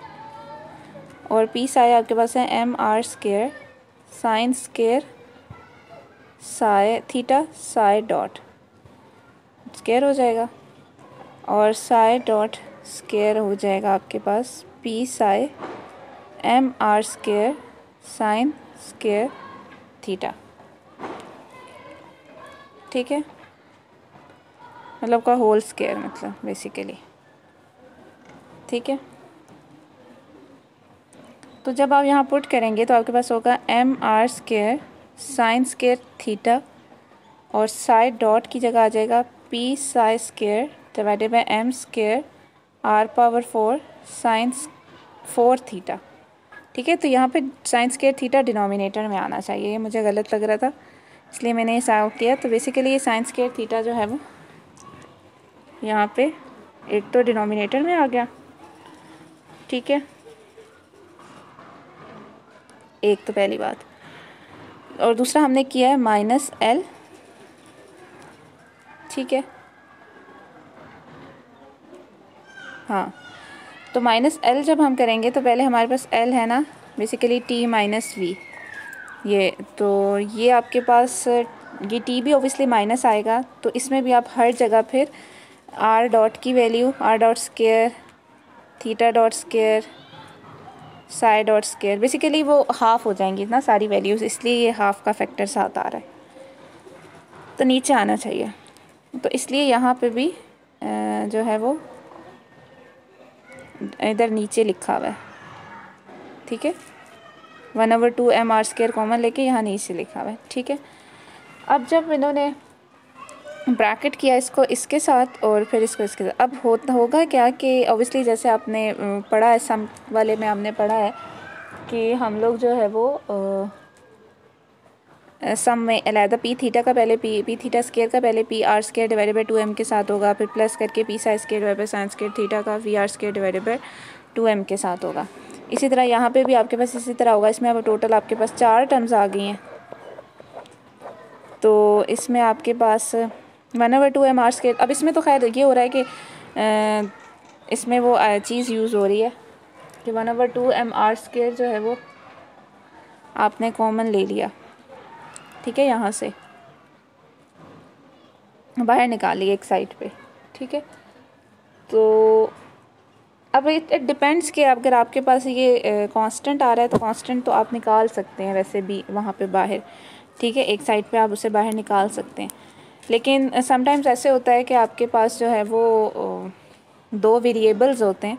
Speaker 1: और P साई आपके पास है MR² sign square theta Sai dot square हो जाएगा, और साई डॉट स्केयर हो जाएगा आपके पास P Sai MR² sign square theta. ठीक है, मतलब का होल स्केयर, मतलब बेसिकली। ठीक है, तो जब आप यहाँ पुट करेंगे तो आपके पास होगा MR² साइन स्केयर थीटा, और साई डॉट की जगह आ जाएगा P psi square divided by M square R⁴ sine 4 theta. ठीक है, तो यहाँ पे साइन स्केयर थीटा डिनोमिनेटर में आना चाहिए, ये मुझे गलत लग रहा था इसलिए मैंने ये सॉल्व किया। तो बेसिकली ये साइन स्केयर थीटा जो है वो यहाँ पे एक तो डिनोमिनेटर में आ गया। ठीक है, एक तो पहली बात, और दूसरा हमने किया है -L। ठीक है, हाँ, तो -L जब हम करेंगे तो पहले हमारे पास L है ना, बेसिकली T - V, ये तो ये आपके पास ये T भी ऑब्वियसली माइनस आएगा, तो इसमें भी आप हर जगह फिर R डॉट की value R dot square theta dot square psi dot square, basically वो हाफ़ हो जाएंगी ना सारी वैल्यूज़, इसलिए ये हाफ़ का फैक्टर साथ आ रहा है, तो नीचे आना चाहिए। तो इसलिए यहाँ पे भी जो है वो इधर नीचे लिखा हुआ है। ठीक है, 1/2 MR² कॉमन लेके यहाँ नीचे लिखा हुआ है। ठीक है, अब जब इन्होंने ब्रैकेट किया इसको इसके साथ और फिर इसको इसके साथ, अब होगा क्या कि ऑब्वियसली जैसे आपने पढ़ा है सम वाले में, हमने पढ़ा है कि हम लोग जो है वो सम में अलहदा पी थीटा का पहले पी थीटा स्केयर का पहले P R square divided by 2m के साथ होगा, फिर प्लस करके P sine square divided by sine square theta का V R square divided by 2m के साथ होगा। इसी तरह यहाँ पे भी आपके पास इसी तरह होगा। इसमें अब टोटल आपके पास 4 टर्म्स आ गई हैं। तो इसमें आपके पास 1/2m आर स्केयर। अब इसमें तो खैर ये हो रहा है कि इसमें वो चीज़ यूज़ हो रही है कि 1/2m आर स्केयर जो है वो आपने कॉमन ले लिया, ठीक है, यहाँ से बाहर निकाली एक साइड पे, ठीक है। तो अब इट डिपेंड्स कि अगर आपके पास ये कांस्टेंट आ रहा है तो कांस्टेंट तो आप निकाल सकते हैं वैसे भी वहाँ पे बाहर, ठीक है, एक साइड पे आप उसे बाहर निकाल सकते हैं। लेकिन समटाइम्स ऐसे होता है कि आपके पास जो है वो 2 वेरिएबल्स होते हैं।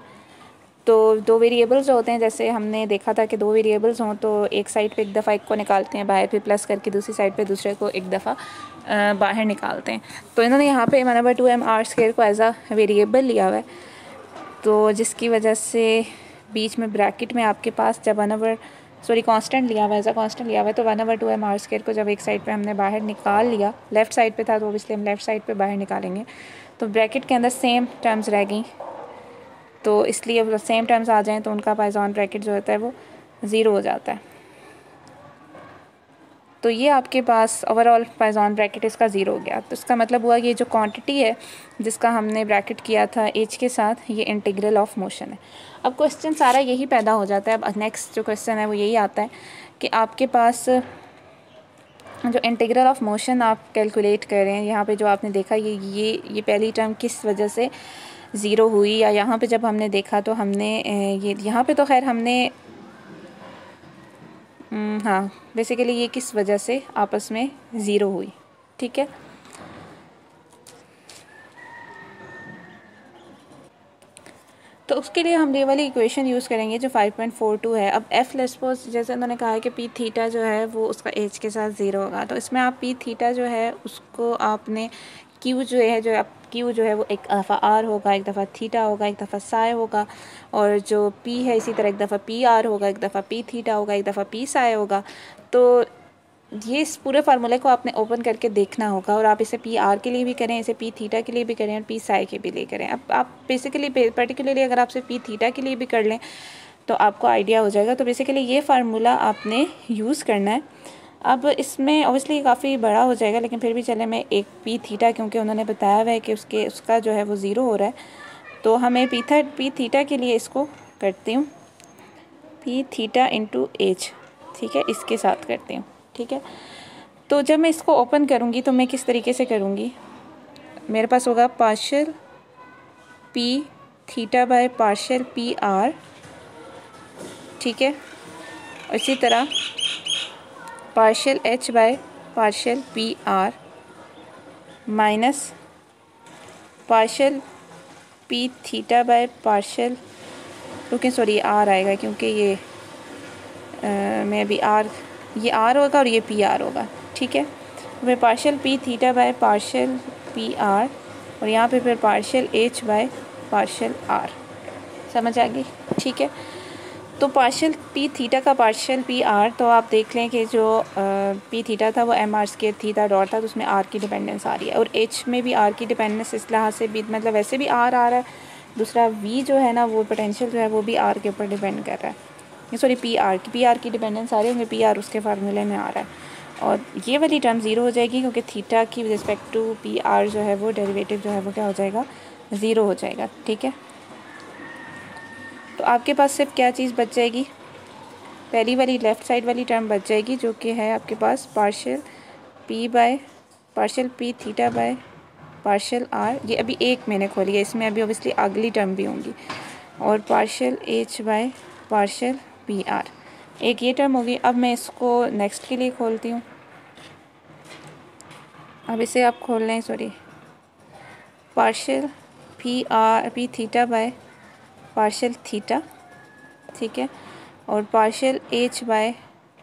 Speaker 1: तो 2 वेरिएबल्स होते हैं, जैसे हमने देखा था कि 2 वेरिएबल्स हों तो एक साइड पे एक दफ़ा एक को निकालते हैं बाहर, फिर प्लस करके दूसरी साइड पे दूसरे को एक दफ़ा बाहर निकालते हैं। तो इन्होंने यहाँ पे 1/2m आर स्क्वायर को एज अ वेरिएबल लिया हुआ है, तो जिसकी वजह से बीच में ब्रैकेट में आपके पास जब कांस्टेंट लिया हुआ है, एज अ कांस्टेंट लिया हुआ है, तो 1/2m आर स्क्वायर को जब एक साइड पे हमने बाहर निकाल लिया, लेफ़्ट साइड पे था तो इसलिए हम लेफ़्ट साइड पे बाहर निकालेंगे, तो ब्रैकेट के अंदर सेम टर्म्स रह गई, तो इसलिए सेम टर्म्स आ जाएं तो उनका पाइजॉन ब्रैकेट जो होता है वो 0 हो जाता है। तो ये आपके पास ओवरऑल पाइजॉन ब्रैकेट इसका 0 हो गया। तो इसका मतलब हुआ कि ये जो क्वांटिटी है जिसका हमने ब्रैकेट किया था एच के साथ, ये इंटीग्रल ऑफ मोशन है। अब क्वेश्चन सारा यही पैदा हो जाता है। अब नेक्स्ट जो क्वेश्चन है वो यही आता है कि आपके पास जो इंटीग्रल ऑफ मोशन आप कैलकुलेट कर रहे हैं, यहाँ पे जो आपने देखा ये पहली टर्म किस वजह से 0 हुई, या यहाँ पे जब हमने देखा तो हमने ये यहाँ पे तो खैर हमने हाँ बेसिकली ये किस वजह से आपस में 0 हुई, ठीक है। तो उसके लिए हम ये वाली इक्वेशन यूज़ करेंगे जो 5.42 है। अब एफ लेस्पोज जैसे उन्होंने कहा है कि पी थीटा जो है वो उसका एज के साथ 0 होगा, तो इसमें आप पी थीटा जो है उसको आपने क्यू जो है वो एक दफ़ा आर होगा, एक दफ़ा थीटा होगा, एक दफ़ा साई होगा, और जो पी है इसी तरह एक दफ़ा पी आर होगा, एक दफ़ा पी थीटा होगा, एक दफ़ा पी साई होगा। तो ये इस पूरे फार्मूले को आपने ओपन करके देखना होगा, और आप इसे पी आर के लिए भी करें, इसे पी थीटा के लिए भी करें, और पी साई के भी लिए करें। अब आप बेसिकली पर्टिकुलरली अगर आपसे पी थीटा के लिए भी कर लें तो आपको आइडिया हो जाएगा। तो बेसिकली ये फार्मूला आपने यूज़ करना है। अब इसमें ऑब्वियसली काफ़ी बड़ा हो जाएगा, लेकिन फिर भी चले मैं एक पी थीटा, क्योंकि उन्होंने बताया हुआ है कि उसका जो है वो 0 हो रहा है, तो हमें पी थीटा के लिए इसको करती हूँ पी थीटा इंटू एच, ठीक है, इसके साथ करती हूँ, ठीक है। तो जब मैं इसको ओपन करूँगी तो मैं किस तरीके से करूँगी, मेरे पास होगा partial P theta by partial P r, ठीक है, और इसी तरह partial H by partial P R minus partial P theta by partial, रुकें सॉरी आर आएगा क्योंकि ये मैं अभी ये आर होगा और ये पी आर होगा, ठीक है। फिर partial P theta by partial P R, और यहाँ पे फिर partial H by partial R, समझ आ गई, ठीक है। तो पार्शियल पी थीटा का पार्शियल पी आर, तो आप देख लें कि जो पी थीटा था वो M R square theta dot था, तो उसमें आर की डिपेंडेंस आ रही है, और एच में भी आर की डिपेंडेंस इस लिहाज से भी, मतलब वैसे भी आर आ रहा है, दूसरा वी जो है ना वो पोटेंशियल जो है वो भी आर के ऊपर डिपेंड कर रहा है, सॉरी पी आर की डिपेंडेंस आ रही है, पी आर उसके फार्मूले में आ रहा है, और ये वाली टर्म 0 हो जाएगी क्योंकि थीटा की रिस्पेक्ट टू पी आर जो है वो डेरिवेटिव जो है वो क्या हो जाएगा, 0 हो जाएगा, ठीक है। तो आपके पास सिर्फ क्या चीज़ बच जाएगी, पहली वाली लेफ़्ट साइड वाली टर्म बच जाएगी जो कि है आपके पास partial P theta by partial R, ये अभी एक मैंने खोली है, इसमें अभी ऑब्वियसली अगली टर्म भी होंगी, और partial H by partial P R, एक ये टर्म होगी। अब मैं इसको नेक्स्ट के लिए खोलती हूँ, अब इसे आप खोल लें, sorry partial P theta by partial theta, ठीक है, और partial H by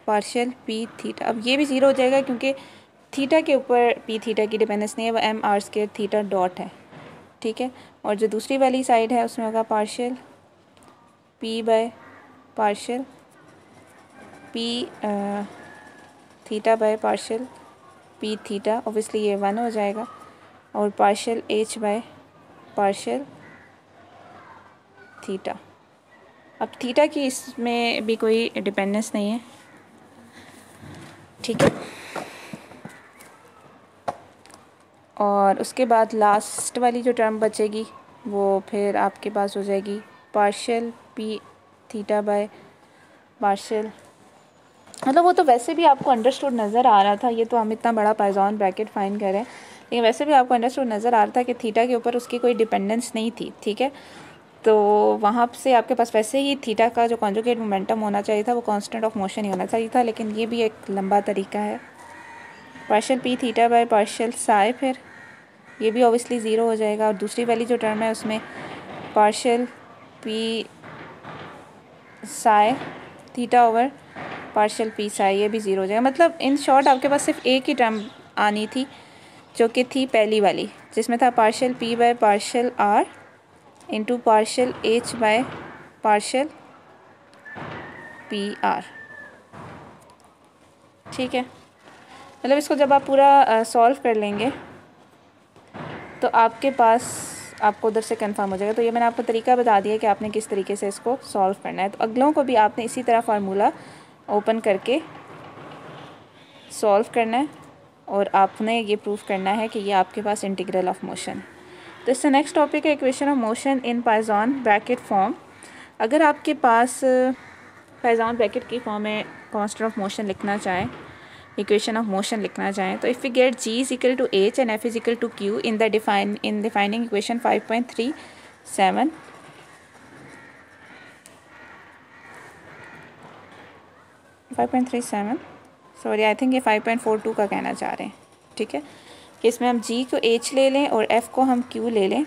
Speaker 1: partial P theta. अब ये भी 0 हो जाएगा क्योंकि थीटा के ऊपर पी थीटा की डिपेंडेंस नहीं है, वो M r square theta dot है, ठीक है। और जो दूसरी वाली साइड है उसमें होगा partial p by partial P theta by partial P theta, obviously ये 1 हो जाएगा, और partial H by partial theta. अब थीटा की इसमें भी कोई डिपेंडेंस नहीं है, ठीक है। और उसके बाद लास्ट वाली जो टर्म बचेगी वो फिर आपके पास हो जाएगी partial P theta by partial, मतलब वो तो वैसे भी आपको अंडरस्टूड नज़र आ रहा था, ये तो हम इतना बड़ा पाइजॉन ब्रैकेट फाइंड करें, लेकिन वैसे भी आपको अंडरस्टूड नज़र आ रहा था कि थीटा के ऊपर उसकी कोई डिपेंडेंस नहीं थी, ठीक है। तो वहाँ से आपके पास वैसे ही थीटा का जो कॉन्जुगेट मोमेंटम होना चाहिए था वो कांस्टेंट ऑफ मोशन ही होना चाहिए था, लेकिन ये भी एक लंबा तरीका है। Partial P theta by partial Sai, फिर ये भी ऑब्वियसली ज़ीरो हो जाएगा, और दूसरी वाली जो टर्म है उसमें partial P Sai theta over partial P Sai, ये भी ज़ीरो हो जाएगा। मतलब इन शॉर्ट आपके पास सिर्फ एक ही टर्म आनी थी जो कि थी पहली वाली, जिसमें था partial p by partial r into partial H by partial P r, ठीक है। मतलब इसको जब आप पूरा सॉल्व कर लेंगे तो आपके पास आपको उधर से कंफर्म हो जाएगा। तो ये मैंने आपको तरीका बता दिया कि आपने किस तरीके से इसको सॉल्व करना है। तो अगलों को भी आपने इसी तरह फार्मूला ओपन करके सॉल्व करना है, और आपने ये प्रूफ करना है कि ये आपके पास इंटीग्रल ऑफ मोशन। तो इससे नेक्स्ट टॉपिक है equation of motion in Poisson bracket form. अगर आपके पास पाइजॉन ब्रैकेट की फॉर्म में कांस्टेंट ऑफ मोशन लिखना चाहें, इक्वेशन ऑफ मोशन लिखना चाहें, तो if we get g is equal to h and f is equal to q in defining equation 5.37, sorry I think ये 5.42 का कहना चाह रहे हैं, ठीक है, कि इसमें हम g को h ले लें और f को हम q ले लें।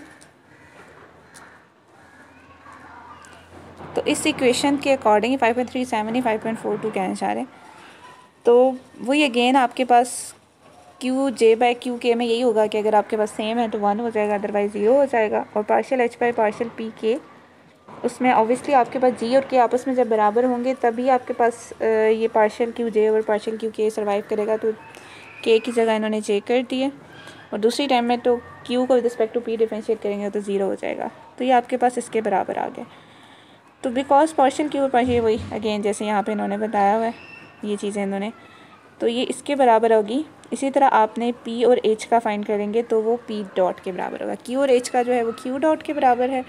Speaker 1: तो इस इक्वेशन के अकॉर्डिंग 5.37 ही 5.42 कहना चाह रहे हैं। तो वही अगेन आपके पास क्यू जे बाई क्यू के में यही होगा कि अगर आपके पास सेम है तो 1 हो जाएगा, अदरवाइज़ 0 हो जाएगा। और partial H by partial P के, उसमें ऑब्वियसली आपके पास जी और के आपस में जब बराबर होंगे तभी आपके पास ये पार्शियल क्यू जे और पार्शियल क्यू के सर्वाइव करेगा। तो के की जगह इन्होंने जे कर दिए, और दूसरी टाइम में तो क्यू को with respect to p differentiate करेंगे तो 0 हो जाएगा। तो ये आपके पास इसके बराबर आ गया। तो बिकॉज पार्शियल क्यू और पार्शियल वही अगेन जैसे यहाँ पे इन्होंने बताया हुआ है ये चीज़ें इन्होंने, तो ये इसके बराबर होगी। इसी तरह आपने P और H का फाइंड करेंगे तो वो P डॉट के बराबर होगा। Q और H का जो है वो Q डॉट के बराबर है,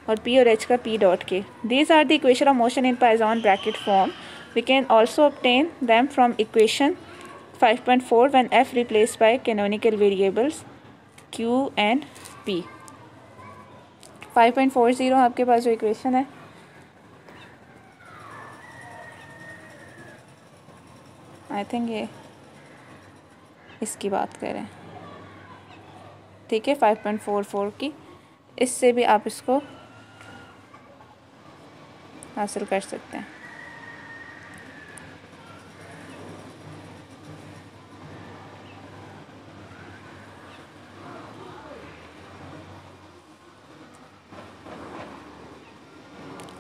Speaker 1: और P और H का P डॉट के। These are the equation of motion in Poisson bracket form. We can also obtain them from equation 5.4 when F replace by canonical variables Q and P। 5.40 आपके पास जो इक्वेशन है, आई थिंक ये इसकी बात करें, ठीक है, 5.44 की। इससे भी आप इसको हासिल कर सकते हैं।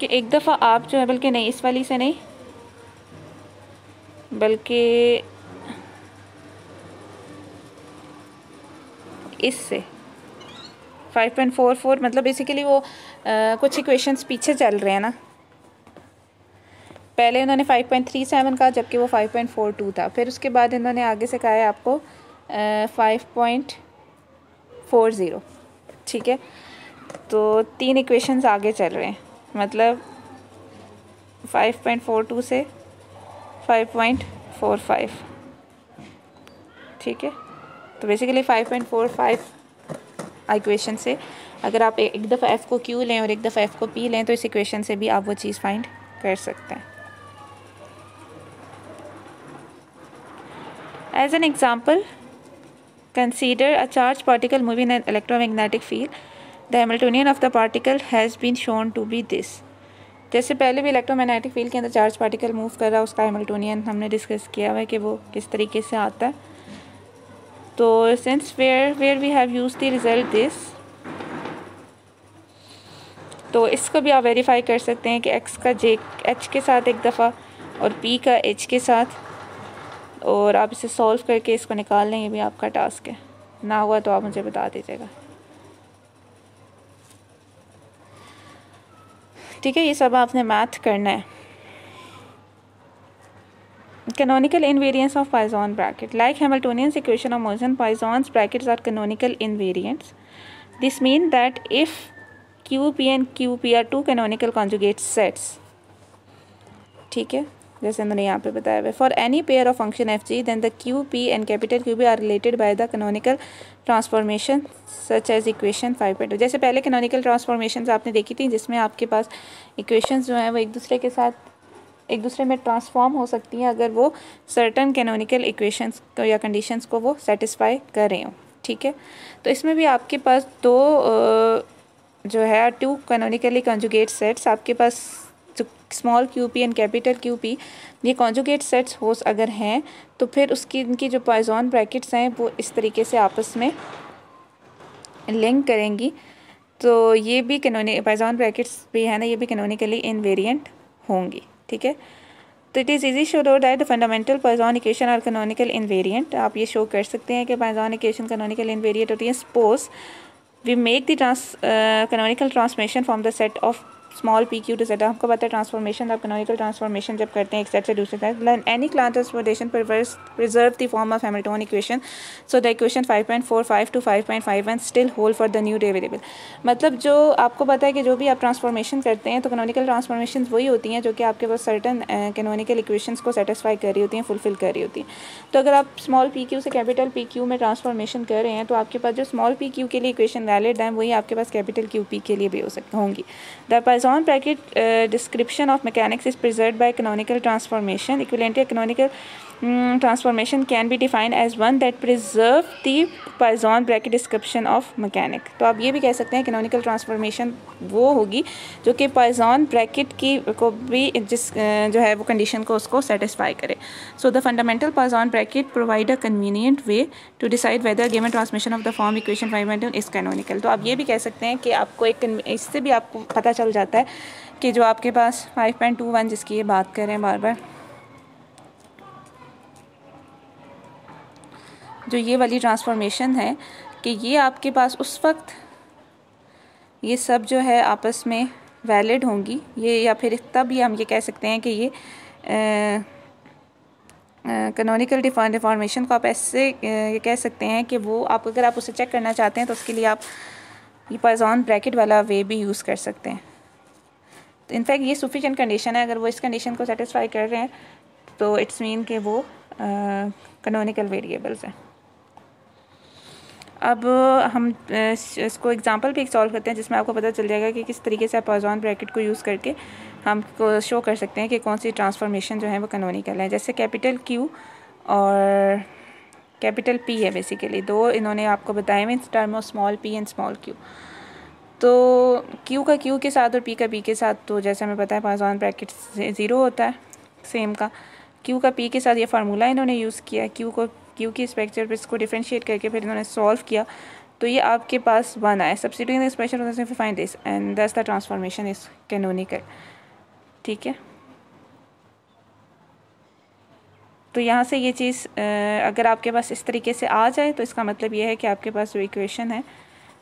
Speaker 1: कि एक दफ़ा आप जो है, बल्कि नहीं इस वाली से नहीं, बल्कि इससे 5.44, मतलब बेसिकली वो कुछ इक्वेशंस पीछे चल रहे हैं ना। पहले उन्होंने 5.37 कहा जबकि वो 5.42 था, फिर उसके बाद इन्होंने आगे से कहा है आपको 5.40, ठीक है। तो 3 इक्वेशंस आगे चल रहे हैं, मतलब 5.42 से 5.45, ठीक है। तो बेसिकली 5.45 इक्वेशन से अगर आप एक दफ़ा F को Q लें और एक दफ़ा F को P लें तो इस इक्वेशन से भी आप वो चीज़ फाइंड कर सकते हैं। As an example, consider a charge particle moving in electromagnetic field, the Hamiltonian of the particle has been shown to be this. जैसे पहले भी इलेक्ट्रोमैग्नेटिक फील्ड के अंदर चार्ज पार्टिकल मूव कर रहा है, उसका हैमिल्टोनियन हमने डिस्कस किया हुआ है कि वो किस तरीके से आता है। तो since where we have use the result this, तो इसको भी आप वेरीफाई कर सकते हैं कि x का j h के साथ एक दफ़ा और p का h के साथ और आप इसे सॉल्व करके इसको निकाल लें, ये भी आपका टास्क है। ना हुआ तो आप मुझे बता दीजिएगा, ठीक है। ये सब आपने मैथ करना है। Canonical invariants of Poisson bracket. Like Hamiltonian's equation of motion, Poisson's brackets are canonical invariants. This means that if QP and QP are two canonical conjugate sets, ठीक है, जैसे मैंने यहाँ पे बताया हुआ, for any pair of function fg, then the QP and capital QP are related by the canonical transformation such as equation 5.2। जैसे पहले canonical transformations आपने देखी थी जिसमें आपके पास equations जो हैं वो एक दूसरे में ट्रांसफॉर्म हो सकती हैं अगर वो सर्टन कैनोनिकल इक्वेशंस को या कंडीशंस को वो सेटिस्फाई कर रहे हों, ठीक है। तो इसमें भी आपके पास दो जो है टू कैनोनिकली कॉन्जुगेट सेट्स, आपके पास जो small q p and capital q p ये कॉन्जुगेट सेट्स हो अगर हैं तो फिर उसकी इनकी जो पॉइज़न ब्रैकेट्स हैं वो इस तरीके से आपस में लिंक करेंगी। तो ये भी पॉइज़न ब्रैकेट्स भी है ना, ये भी कैनोनिकली इनवेरिएंट होंगी, ठीक है। तो it is easy show that the fundamental Poisson equation are canonical invariant. आप ये शो कर सकते हैं कि पॉइज़न इक्वेशन कैनोनिकल इनवेरिएंट होती है। Suppose we make the canonical transformation from the set of small p q to set. आपको पता है ट्रांसफॉर्मेशन, आप कैनोनिकल ट्रांसफॉर्मेशन जब करते हैं एक सेट से दूसरे set, any class transformation preserve the form of Hamilton equation, so the equation 5.45 to 5.51 still hold for the new derivable. मतलब जो आपको पता है कि जो भी आप ट्रांसफॉर्मेशन करते हैं तो कैनोनिकल ट्रांसफॉर्मेशन वही होती हैं जो कि आपके पास सर्टन कैनोनिकल इक्वेशंस को सेटिस्फाई कर रही होती हैं, फुलफिल कर रही होती हैं। तो अगर आप स्मॉल पी क्यू से कैपिटल पी क्यू में ट्रांसफॉर्मेशन कर रहे हैं तो आपके पास जो स्मॉल पी क्यू के लिए इक्वेशन वैलिड है वही आपके पास कैपिटल क्यू पी के लिए भी होंगी। The poison bracket description of mechanics is preserved by canonical transformation. Equivalently, canonical transformation can be defined as one that preserve the Poisson bracket description of mechanics. तो आप ये भी कह सकते हैं canonical transformation वो होगी जो कि Poisson bracket की को भी जो है वो condition को उसको satisfy करे. So the fundamental Poisson bracket provide a convenient way to decide whether a given transformation of the form equation 5.1 is canonical. तो आप ये भी कह सकते हैं कि आपको एक इससे भी आपको पता चल जाता है कि जो आपके पास 5.21 जिसकी ये बात कर रहे हैं बार बार, जो ये वाली ट्रांसफॉर्मेशन है कि ये आपके पास उस वक्त ये सब जो है आपस में वैलिड होंगी ये, या फिर तब ये हम ये कह सकते हैं कि ये कैनोनिकल डिफॉर्मेशन को आप ऐसे ये कह सकते हैं कि वो आप अगर आप उसे चेक करना चाहते हैं तो उसके लिए आप ये पॉइज़न ब्रैकेट वाला वे भी यूज़ कर सकते हैं। तो इनफैक्ट ये सफिशिएंट कंडीशन है, अगर वो इस कंडीशन को सेटिस्फाई कर रहे हैं तो इट्स मीन कि वो कैनोनिकल वेरिएबल्स हैं। अब हम इसको एग्जांपल भी एक सॉल्व करते हैं जिसमें आपको पता चल जाएगा कि किस तरीके से आप पॉइज़न ब्रैकेट को यूज़ करके हम को शो कर सकते हैं कि कौन सी ट्रांसफॉर्मेशन जो है वो कैनोनिकल है। जैसे कैपिटल Q और कैपिटल P है, बेसिकली दो इन्होंने आपको बताए हुए in term of small p and small q। तो Q का Q के साथ और P का P के साथ तो जैसे हमें पता है पॉइज़न ब्रैकेट 0 होता है सेम का। Q का P के साथ ये फार्मूला इन्होंने यूज़ किया, Q को Q की स्ट्रक्चर पर इसको डिफरेंशिएट करके फिर इन्होंने सॉल्व किया तो ये आपके पास 1 आया। Substituting the expression find this and दस द ट्रांसफॉर्मेशन इज कैनोनिकल, ठीक है। तो यहाँ से ये चीज़ अगर आपके पास इस तरीके से आ जाए तो इसका मतलब ये है कि आपके पास जो इक्वेशन है,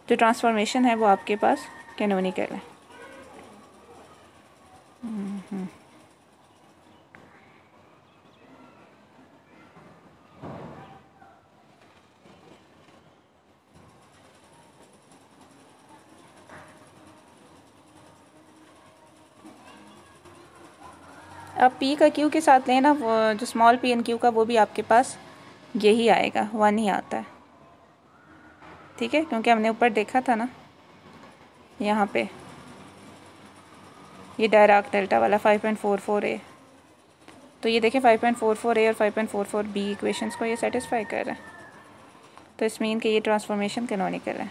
Speaker 1: जो ट्रांसफॉर्मेशन है वो आपके पास कैनोनिकल है। अब P का Q के साथ लेना, वो जो स्मॉल p एंड Q का वो भी आपके पास यही आएगा, 1 ही आता है, ठीक है। क्योंकि हमने ऊपर देखा था ना यहाँ पे ये डायराक डेल्टा वाला 5.44a, तो ये देखिए 5.44a और 5.44b इक्वेशंस को ये सेटिस्फाई कर रहा है, तो इस मीन कि ये ट्रांसफॉर्मेशन कैनोनिकल है।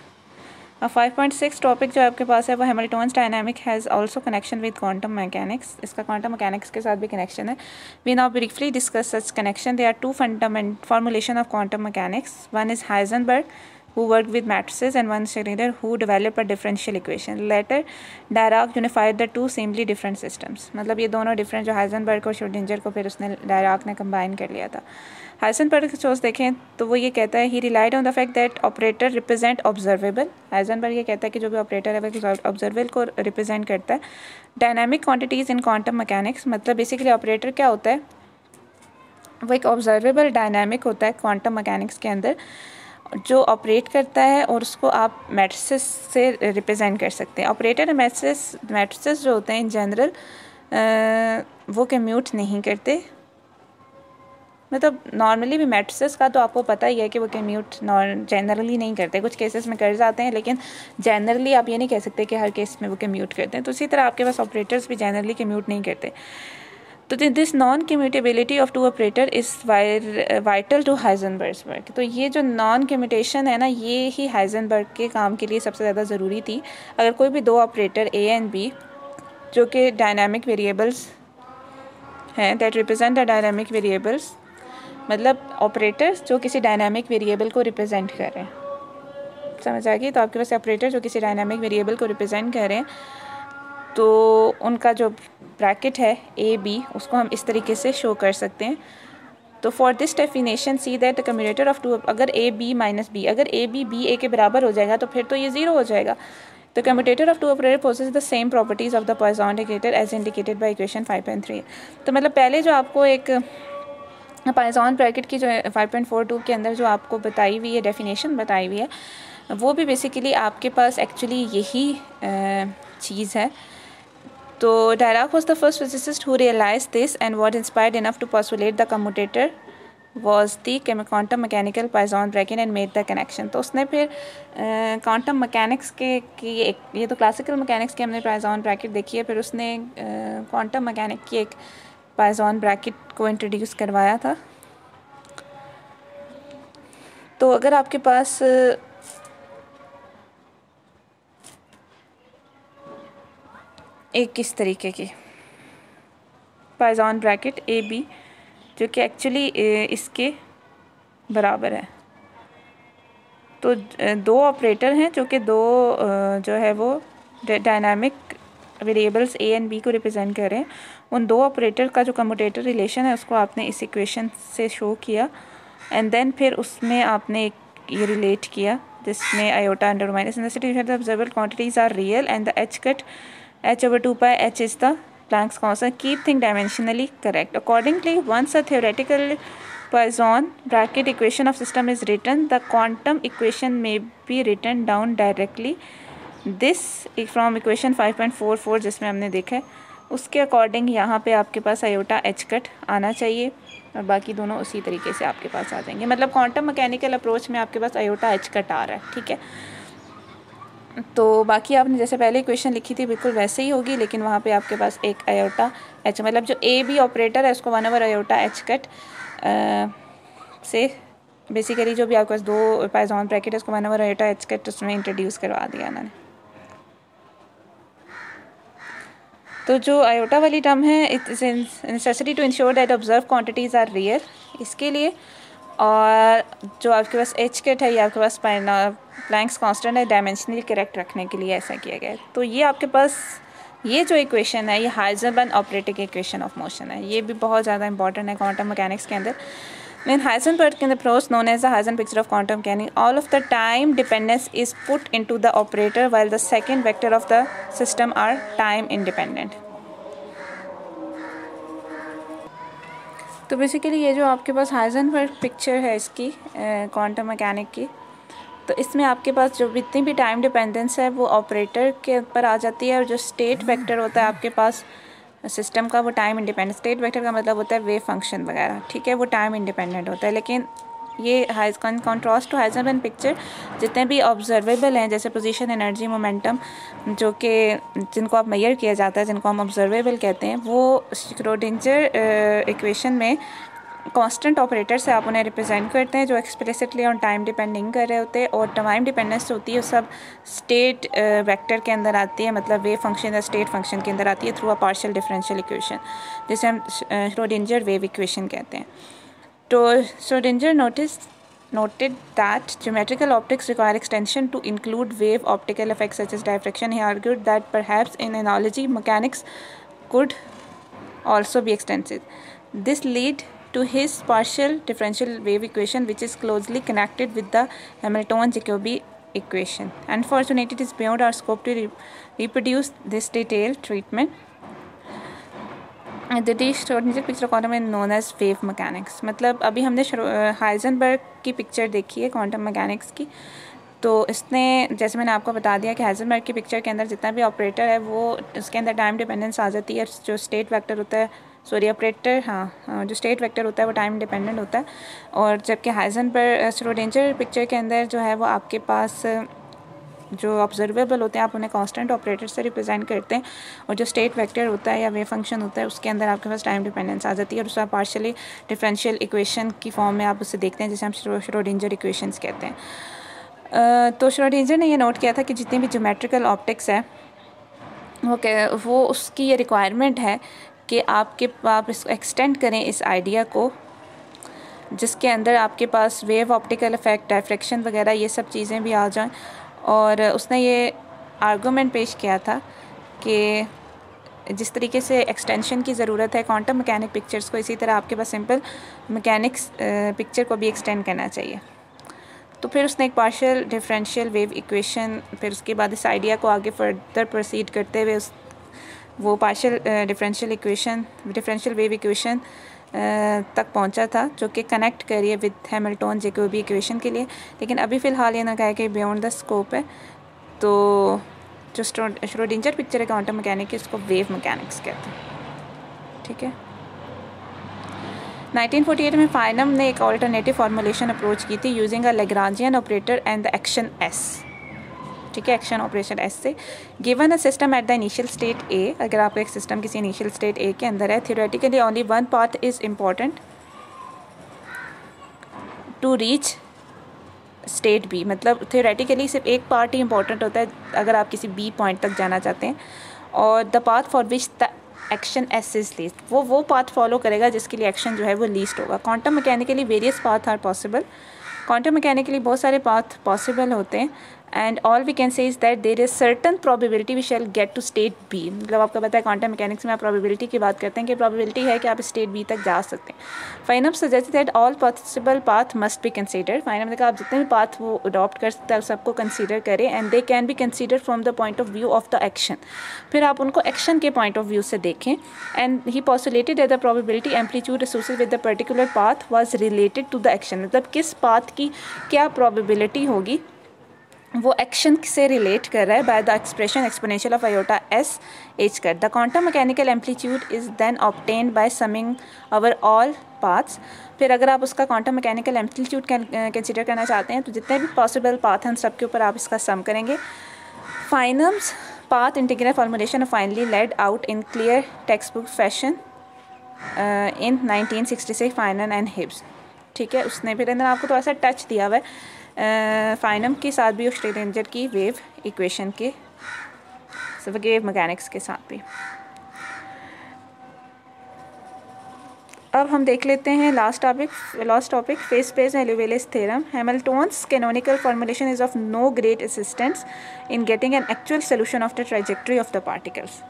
Speaker 1: अब 5.6 टॉपिक जो आपके पास है वो Hamilton's dynamic has also connection with quantum mechanics. इसका क्वांटम मैकेनिक्स के साथ भी कनेक्शन है। We now briefly discuss such connection. There are two fundamental formulation of quantum mechanics, one is Heisenberg who worked with matrices and one Schrödinger who developed a differential equation. Later, Dirac unified the two seemingly different systems. मतलब ये दोनों different जो हाइजेनबर्ग और श्रोडिंजर को फिर उसने डायराक ने कंबाइन कर लिया था. हाइजेनबर्ग का सोच देखें तो वो ये कहता है he relied on the fact that operator represent observable. Heisenberg ये कहता है कि जो भी ऑपरेटर है वो ऑब्जर्वेबल को रिप्रेजेंट करता है. डायनामिक क्वांटिटीज़ इन क्वांटम मैकेनिक्स, मतलब बेसिकली ऑपरेटर क्या होता है, वो एक ऑब्जर्वेबल डायनामिक होता है क्वांटम मैकेनिक्स के अंदर जो ऑपरेट करता है और उसको आप मैट्रिसेस से रिप्रेजेंट कर सकते हैं. ऑपरेटर मैट्रिसेस जो होते हैं इन जनरल वो कम्यूट नहीं करते. मतलब नॉर्मली भी मैट्रिसेस का तो आपको पता ही है कि वो कम्यूट जनरली नहीं करते. कुछ केसेस में कर जाते हैं लेकिन जनरली आप ये नहीं कह सकते कि हर केस में वो कम्यूट करते हैं. तो इसी तरह आपके पास ऑपरेटर्स भी जनरली कम्यूट नहीं करते. तो this non commutability of two operator is vital to Heisenberg's work. तो ये जो नॉन कम्यूटेशन है ना, ये ही हाइजेनबर्ग के काम के लिए सबसे ज़्यादा ज़रूरी थी. अगर कोई भी दो ऑपरेटर ए एंड बी जो कि डायनामिक वेरिएबल्स हैं, that represent the dynamic variables, मतलब ऑपरेटर्स जो किसी डायनामिक वेरिएबल को रिप्रेजेंट कर रहे हैं, समझ आ गई. तो आपके पास ऑपरेटर जो किसी डायनामिक वेरिएबल को रिप्रेजेंट कर रहे हैं तो उनका जो ब्रैकेट है ए बी उसको हम इस तरीके से शो कर सकते हैं. तो for this definition see that the commutator of two, अगर ए बी माइनस बी, अगर ए बी ए के बराबर हो जाएगा तो फिर तो ये ज़ीरो हो जाएगा. तो commutator of two operator possess the same properties of the Poisson indicator as indicated by equation 5.3. तो मतलब पहले जो आपको एक पॉइसन ब्रैकेट की जो 5.42 के अंदर जो आपको बताई हुई है, डेफिनेशन बताई हुई है, वो भी बेसिकली आपके पास एक्चुअली यही चीज़ है. तो Dirac was the first physicist who realized this, and what inspired enough to postulate the commutator was the quantum mechanical Poisson bracket and made the connection. तो उसने फिर क्वांटम मैकेनिक्स के ये तो क्लासिकल मैकेनिक्स के हमने Poisson ब्रैकेट देखी है, फिर उसने क्वांटम मैकेनिक की एक Poisson ब्रैकेट को इंट्रोड्यूस करवाया था. तो अगर आपके पास एक किस तरीके की Poisson ब्रैकेट ए बी जो कि एक्चुअली इसके बराबर है, तो दो ऑपरेटर हैं जो कि दो जो है वो dynamic variables a and b को रिप्रेजेंट कर रहे हैं. उन दो ऑपरेटर का जो कम्यूटेटर रिलेशन है उसको आपने इस इक्वेशन से शो किया, एंड देन फिर उसमें आपने एक ये रिलेट किया जिसमें iota under minus the observable quantities are real and the h cut h/2 pi h is the Planck's constant. Keep things dimensionally correct. Accordingly, once a theoretical Poisson bracket equation of system is written, the quantum equation may be written down directly. This from equation 5.44 जिसमें हमने देखा है उसके अकॉर्डिंग यहाँ पे आपके पास आयोटा एच कट आना चाहिए और बाकी दोनों उसी तरीके से आपके पास आ जाएंगे. मतलब क्वांटम मैकेनिकल अप्रोच में आपके पास आयोटा एच कट आ रहा है. ठीक है, तो बाकी आपने जैसे पहले इक्वेशन लिखी थी बिल्कुल वैसे ही होगी, लेकिन वहाँ पे आपके पास एक आयोटा एच, मतलब जो ए बी ऑपरेटर है उसको 1/, आयोटा एच कट से बेसिकली जो भी आपके पास दो Poisson ब्रैकेट है उसको 1/, आयोटा एच कट उसमें इंट्रोड्यूस करवा दिया उन्होंने. तो जो आयोटा वाली टर्म है it is necessary to ensure that observe quantities are real, इसके लिए. और जो आपके पास एच कट है ये आपके पास प्लैंक्स कांस्टेंट है डायमेंशनली करेक्ट रखने के लिए ऐसा किया गया है. तो ये आपके पास ये जो इक्वेशन है ये Heisenberg operating equation of motion है, ये भी बहुत ज़्यादा इंपॉर्टेंट है क्वांटम मैकेनिक्स के अंदर. In Heisenberg in the process known as the Heisenberg picture of quantum mechanics, all of the time dependence is put into the operator while the second vector of the system are time independent. तो बेसिकली ये जो आपके पास हाइजेनबर्ग पिक्चर है इसकी क्वांटम मैकेनिक की, तो इसमें आपके पास जो जितनी भी टाइम डिपेंडेंस है वो ऑपरेटर के ऊपर आ जाती है, और जो स्टेट वेक्टर होता है आपके पास सिस्टम का वो टाइम इंडिपेंडेंट. स्टेट वेक्टर का मतलब होता है वेव फंक्शन वगैरह, ठीक है, वो टाइम इंडिपेंडेंट होता है. लेकिन ये कॉन्ट्रास्ट टू हाइजेनबर्ग पिक्चर जितने भी ऑब्जर्वेबल हैं जैसे पोजीशन, एनर्जी, मोमेंटम जो कि जिनको आप मेजर किया जाता है जिनको हम ऑब्जर्वेबल कहते हैं, वो श्रोडिंजर इक्वेशन में कांस्टेंट ऑपरेटर से आप उन्हें रिप्रेजेंट करते हैं जो एक्सप्लिसिटली ऑन टाइम डिपेंड नहीं कर रहे होते. और टाइम डिपेंडेंस होती है वो सब स्टेट वेक्टर के अंदर आती है, मतलब वेव फंक्शन या स्टेट फंक्शन के अंदर आती है through a partial differential equation जिसे हम श्रोडिंजर वेव इक्वेशन कहते हैं. तो Schrödinger notice noted that geometrical optics require extension to include wave optical effects such as diffraction. He argued that perhaps in analogy mechanics could also be extended. This led to his partial differential wave equation, which is closely connected with the Hamilton-Jacobi equation. Unfortunately, it is beyond our scope to reproduce this detailed treatment. The Schrodinger picture quantum is known as wave mechanics. मतलब अभी हमने हाइजेनबर्ग की पिक्चर देखी है क्वांटम मैकेनिक्स की, तो इसने जैसे मैंने आपको बता दिया कि हाइजेनबर्ग की पिक्चर के अंदर जितना भी ऑपरेटर है वो उसके अंदर टाइम डिपेंडेंस आ जाती है. जो स्टेट वेक्टर होता है, सॉरी ऑपरेटर, जो स्टेट वेक्टर होता है वो टाइम डिपेंडेंट होता है. और जबकि हाइजेनबर्ग श्रोडिंजर पिक्चर के अंदर जो है वो आपके पास जो ऑब्जर्वेबल होते हैं आप उन्हें कांस्टेंट ऑपरेटर से रिप्रेजेंट करते हैं, और जो स्टेट वेक्टर होता है या वेव फंक्शन होता है उसके अंदर आपके पास टाइम डिपेंडेंस आ जाती है, और उसे आप पार्शियली डिफरेंशियल इक्वेशन की फॉर्म में आप उसे देखते हैं, जिसे हम श्रोडिंजर इक्वेशंस कहते हैं. तो श्रोडिंजर ने ये नोट किया था कि जितनी भी ज्योमेट्रिकल ऑप्टिक्स है वो उसकी ये रिक्वायरमेंट है कि आप इसको एक्सटेंड करें इस आइडिया को, जिसके अंदर आपके पास वेव ऑप्टिकल इफेक्ट, डायफ्रैक्शन वगैरह ये सब चीज़ें भी आ जाएं. और उसने ये आर्गूमेंट पेश किया था कि जिस तरीके से एक्सटेंशन की ज़रूरत है क्वांटम मैकेनिक पिक्चर्स को, इसी तरह आपके पास सिंपल मैकेनिक्स पिक्चर को भी एक्सटेंड करना चाहिए. तो फिर उसने एक पार्शियल डिफरेंशियल वेव इक्वेशन, फिर उसके बाद इस आइडिया को आगे फर्दर प्रोसीड करते हुए वो पार्शियल डिफरेंशियल वेव इक्वेशन तक पहुंचा था, जो कि कनेक्ट करिए विद हैमिल्टन जैकोबी इक्वेशन के लिए. लेकिन अभी फ़िलहाल ये ना कहा कि बियॉन्ड द स्कोप है. तो जो श्रोडिंजर पिक्चर है क्वांटम मैकेनिक की, उसको वेव मैकेनिक्स कहते हैं. ठीक है. 1948 में फाइनम ने एक ऑल्टरनेटिव फॉर्मुलेशन अप्रोच की थी using a Lagrangian operator and the action S. ठीक है, एक्शन ऑपरेशन एस से. Given a system at the initial state A, अगर आपका एक सिस्टम किसी इनिशियल स्टेट ए के अंदर है, theoretically only one path is important to reach state b. मतलब थियोरेटिकली सिर्फ एक पार्ट ही इंपॉर्टेंट होता है अगर आप किसी बी पॉइंट तक जाना चाहते हैं, और the path for which the action s is least, वो पाथ फॉलो करेगा जिसके लिए एक्शन जो है वो लीस्ट होगा. Quantum mechanically various path are possible. Quantum mechanically बहुत सारे पाथ पॉसिबल होते हैं, and all we can say is that there is certain probability we shall get to state b. मतलब आपको पता है क्वांटम मैकेनिक्स में आप प्रोबेबिलिटी की बात करते हैं कि प्रोबेबिलिटी है कि आप स्टेट बी तक जा सकते हैं. Feynman suggest that all possible path must be considered. Feynman ने कहा आप जितने भी पाथ वो अडॉप्ट कर सकते हैं सबको कंसीडर करें, and they can be consider from the point of view of the action. फिर आप उनको एक्शन के पॉइंट ऑफ व्यू से देखें. And he postulated that the probability amplitude associated with the particular path was related to the action. मतलब किस पाथ की क्या प्रोबेबिलिटी होगी वो एक्शन से रिलेट कर रहा है by the expression exponential of iota S H कर. The quantum mechanical amplitude is then obtained by summing over all paths. फिर अगर आप उसका क्वांटम मैकेनिकल एम्पलीट्यूड कंसिडर करना चाहते हैं तो जितने भी पॉसिबल पाथ हैं उन सब के ऊपर आप इसका सम करेंगे. Feynman's path integral formulation finally laid out in clear textbook fashion in 1966 Feynman and Hibbs. ठीक है, उसने फिर अंदर आपको थोड़ा सा टच दिया हुआ है फाइनम के साथ भी, श्रोडिंजर की वेव इक्वेशन के वेव मैकेनिक्स के साथ भी. अब हम देख लेते हैं last topic phase space and Liouville's theorem. Hamilton's canonical formulation is of no great assistance in getting an actual solution of the trajectory of the particles,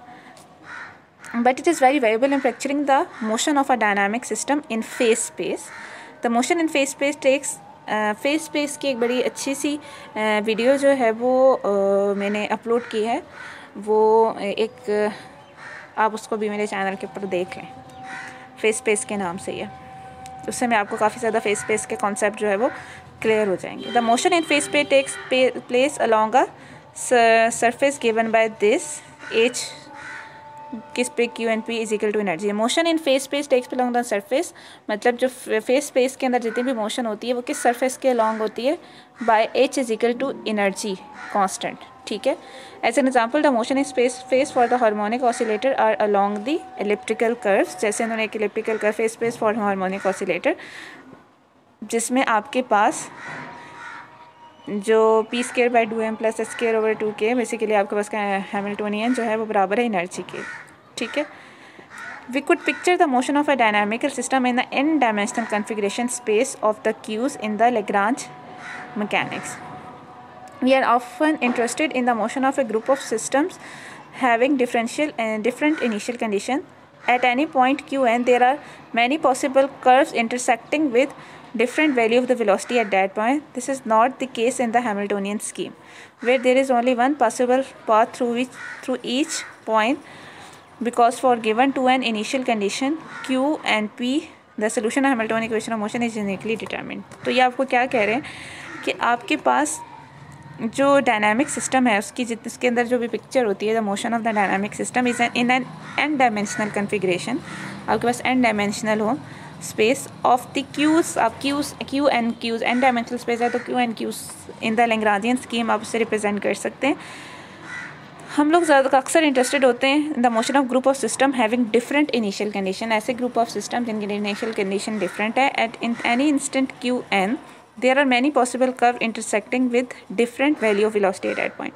Speaker 1: but it is very valuable in fracturing the motion of a dynamic system in phase space. The motion in phase space takes face space की एक बड़ी अच्छी सी वीडियो जो है वो मैंने अपलोड की है. वो एक आप उसको भी मेरे चैनल के ऊपर देख लें, फेस स्पेस के नाम से ही. उससे मैं आपको काफ़ी ज़्यादा फेस स्पेस के कॉन्सेप्ट जो है वो क्लियर हो जाएंगे. The motion in phase space takes place along a surface given by this h किस पे q and p is equal to energy. Motion in phase space takes along the surface, मतलब जो फेस स्पेस के अंदर जितनी भी मोशन होती है वो किस सरफेस के अलोंग होती है, by h is equal to energy constant. ठीक है. As an example the motion in space for the harmonic oscillator are along the elliptical curves. जैसे उन्होंने एक elliptical curve phase space for harmonic oscillator, जिसमें आपके पास जो p square by 2m plus s square over 2k basically आपके पास का हैमिल्टोनियन जो है वो बराबर है एनर्जी के. ठीक है. We could picture the motion of a dynamical system in the n-dimensional configuration space of the Q's in the Lagrange mechanics. We are often interested in the motion of a group of systems having different initial conditions. At any point Qn, there are many possible curves intersecting with different value of the velocity at that point. This is not the case in the Hamiltonian scheme, where there is only one possible path through each point, because for given 2n initial condition Q and P, the solution of Hamiltonian equation of motion is uniquely determined. तो ये आपको क्या कह रहे हैं कि आपके पास जो डायनामिक सिस्टम है उसके अंदर जो भी पिक्चर होती है, the motion of the dynamic system is in an n dimensional configuration. आपके पास एन डायमेंशनल हो स्पेस ऑफ द क्यूज, आप क्यू एन डायमेंशनल स्पेस है तो q n q's in the Lagrangian scheme आप उसे रिप्रेजेंट कर सकते हैं. हम लोग ज़्यादा अक्सर इंटरेस्टेड होते हैं the motion of group of system having different initial condition. ऐसे ग्रुप ऑफ सिस्टम जिनकी इनिशियल कंडीशन डिफरेंट है. At in any instant q n there are many possible curve intersecting with different value of velocity at that point.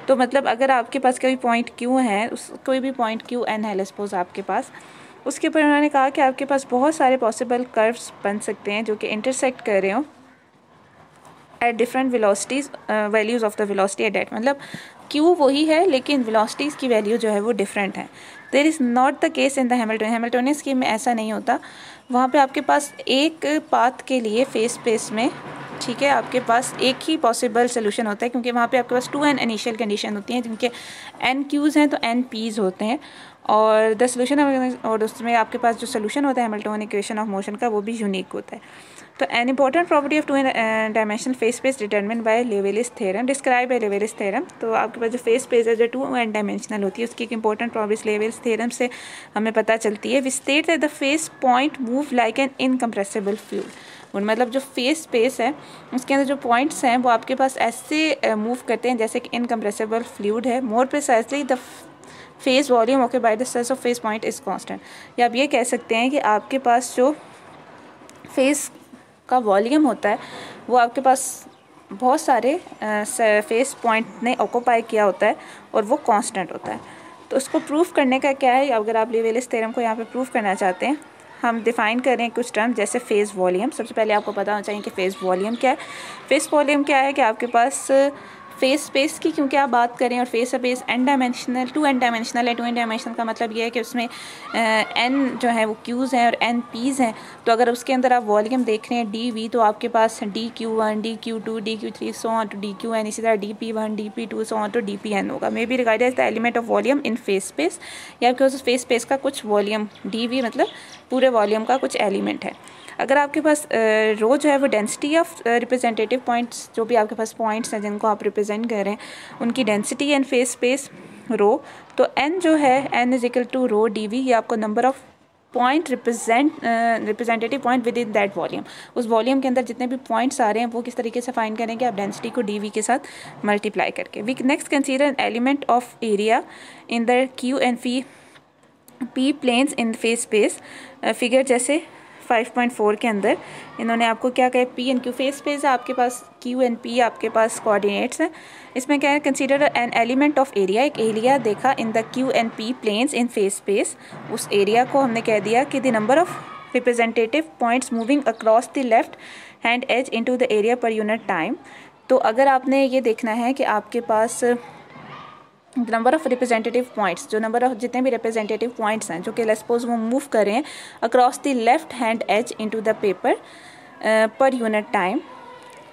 Speaker 1: तो मतलब अगर आपके पास कोई पॉइंट क्यू है, कोई भी पॉइंट क्यू एन है सपोज आपके पास, उसके ऊपर उन्होंने कहा कि आपके पास बहुत सारे पॉसिबल कर्व्स बन सकते हैं जो कि इंटरसेक्ट कर रहे हो at different velocities values of the velocity at that. मतलब क्यू वही है लेकिन वेलोसिटीज़ की वैल्यू जो है वो डिफरेंट है. There is not the case in the Hamiltonian scheme में ऐसा नहीं होता. वहाँ पे आपके पास एक पाथ के लिए फेस स्पेस में, ठीक है, आपके पास एक ही पॉसिबल सोल्यूशन होता है, क्योंकि वहाँ पे आपके पास 2n इनिशियल कंडीशन होती हैं जिनके n क्यूज़ हैं तो n p's होते हैं. और द सोल्यूशन और उसमें आपके पास जो सोल्यूशन होता है हैमिल्टोनियन इक्वेशन ऑफ मोशन का वो भी यूनिक होता है. तो an important property of 2n dimensional phase space determine by Liouville's theorem, describe by Liouville's theorem. तो आपके पास जो फेस स्पेस है जो 2n डायमेंशनल होती है उसकी एक इंपॉर्टेंट प्रॉपर्टी लेवेलिस थ्योरम से हमें पता चलती है. We state that the phase point move like an incompressible fluid. मतलब जो फेस स्पेस है उसके अंदर जो पॉइंट्स हैं वो आपके पास ऐसे मूव करते हैं जैसे कि इनकम्प्रेसिबल फ्लूइड है. More precisely the phase volume okay by the stress of phase point is constant. या आप ये कह सकते हैं कि आपके पास जो फेस का वॉल्यूम होता है वो आपके पास बहुत सारे फेस पॉइंट ने ऑक्यूपाई किया होता है और वो कांस्टेंट होता है. तो उसको प्रूफ करने का क्या है, अगर आप लेवेलिस थ्योरम को यहाँ पे प्रूफ करना चाहते हैं, हम डिफ़ाइन करें कुछ टर्म जैसे फेस वॉल्यूम. सबसे पहले आपको पता होना चाहिए कि फेस वॉल्यूम क्या है. फेस वॉल्यूम क्या है कि आपके पास फेस स्पेस की क्योंकि आप बात करें और face space n dimensional 2n dimensional है. 2n डायमेंशनल का मतलब ये है कि उसमें n जो है वो क्यूज़ हैं और n p's हैं. तो अगर उसके अंदर आप वॉल्यूम देख रहे हैं dv, तो आपके पास dq1 dq2 dq3 so on to dqn, इसी तरह dp1 dp2 so on to dpn होगा. May be regarded as the element of volume in phase space, या आपके पास फेस स्पेस का कुछ वॉल्यूम dv मतलब पूरे वॉल्यूम का कुछ एलिमेंट है. अगर आपके पास रो जो है वो डेंसिटी ऑफ रिप्रेजेंटेटिव पॉइंट्स, जो भी आपके पास पॉइंट्स हैं जिनको आप रिप्रेजेंट कर रहे हैं उनकी density and phase space rho, तो n जो है n is equal to rho dv, ये आपको number of point representative point within that volume. उस वॉल्यूम के अंदर जितने भी पॉइंट्स आ रहे हैं वो किस तरीके से फाइंड करेंगे आप डेंसिटी को dv के साथ मल्टीप्लाई करके. We next consider an element of area in the q and p planes in phase space. Figure जैसे 5.4 के अंदर इन्होंने आपको क्या कहा, p and q phase space है आपके पास, क्यू एंड पी आपके पास कोऑर्डिनेट्स हैं. इसमें क्या है, consider an element of area. एक एरिया देखा in the q and p planes in phase space. उस एरिया को हमने कह दिया कि the number of representative points moving across the left hand edge into the area per unit time. तो अगर आपने ये देखना है कि आपके पास नंबर ऑफ रिप्रेजेंटेटिव पॉइंट्स, जो नंबर ऑफ जितने भी रिप्रेजेंटेटिव पॉइंट्स हैं जो कि लेट्स सपोज वो मूव करें across the left hand edge into the paper per unit time.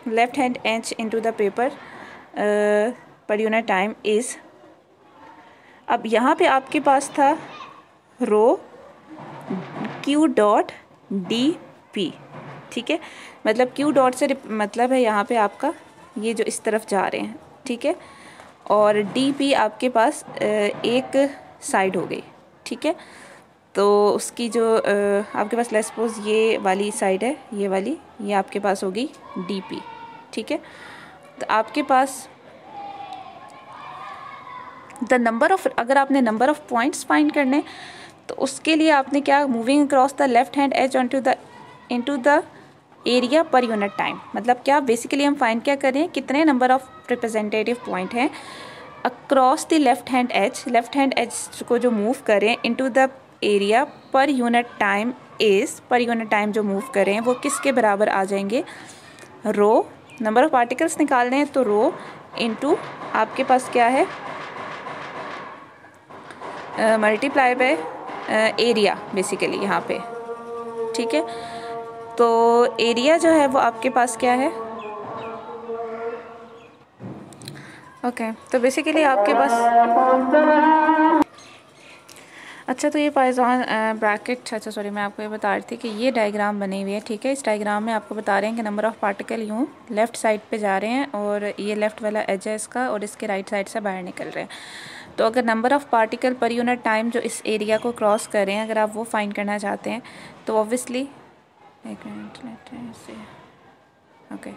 Speaker 1: Left hand edge into the paper per unit time is, अब यहाँ पे आपके पास था rho q dot d p. ठीक है, मतलब क्यू डॉट से मतलब है यहाँ पे आपका ये जो इस तरफ जा रहे हैं, ठीक है, और डी पी आपके पास एक साइड हो गई. ठीक है, तो उसकी जो आपके पास लेट्स सपोज ये वाली साइड है, ये वाली, ये आपके पास होगी डी पी. ठीक है, तो आपके पास द नंबर ऑफ, अगर आपने नंबर ऑफ पॉइंट्स फाइंड करने तो उसके लिए आपने क्या, moving across the left hand edge into the area per unit time. मतलब क्या, बेसिकली हम फाइंड क्या करें, कितने नंबर ऑफ रिप्रेजेंटेटिव पॉइंट हैं across the left hand edge को जो मूव करें into the area per unit time is, per unit time जो मूव कर रहे हैं वो किसके बराबर आ जाएंगे, रो, नंबर ऑफ़ पार्टिकल्स निकालने हैं तो रो इनटू आपके पास क्या है, मल्टीप्लाई बाय एरिया बेसिकली यहाँ पे, ठीक है। तो एरिया जो है वो आपके पास क्या है, ओके तो बेसिकली आपके पास, अच्छा तो ये पाइजॉन ब्रैकेट, अच्छा सॉरी मैं आपको ये बता रही थी कि ये डायग्राम बनी हुई है, ठीक है। इस डायग्राम में आपको बता रहे हैं कि नंबर ऑफ़ पार्टिकल यूँ लेफ़्ट साइड पे जा रहे हैं और ये लेफ़्ट वाला एज है इसका और इसके राइट साइड से बाहर निकल रहे हैं। तो अगर नंबर ऑफ़ पार्टिकल पर यूनिट टाइम जो इस एरिया को क्रॉस कर रहे हैं, अगर आप वो फाइंड करना चाहते हैं तो ऑब्वियसली, एक मिनट लेते हैं इसे, ओके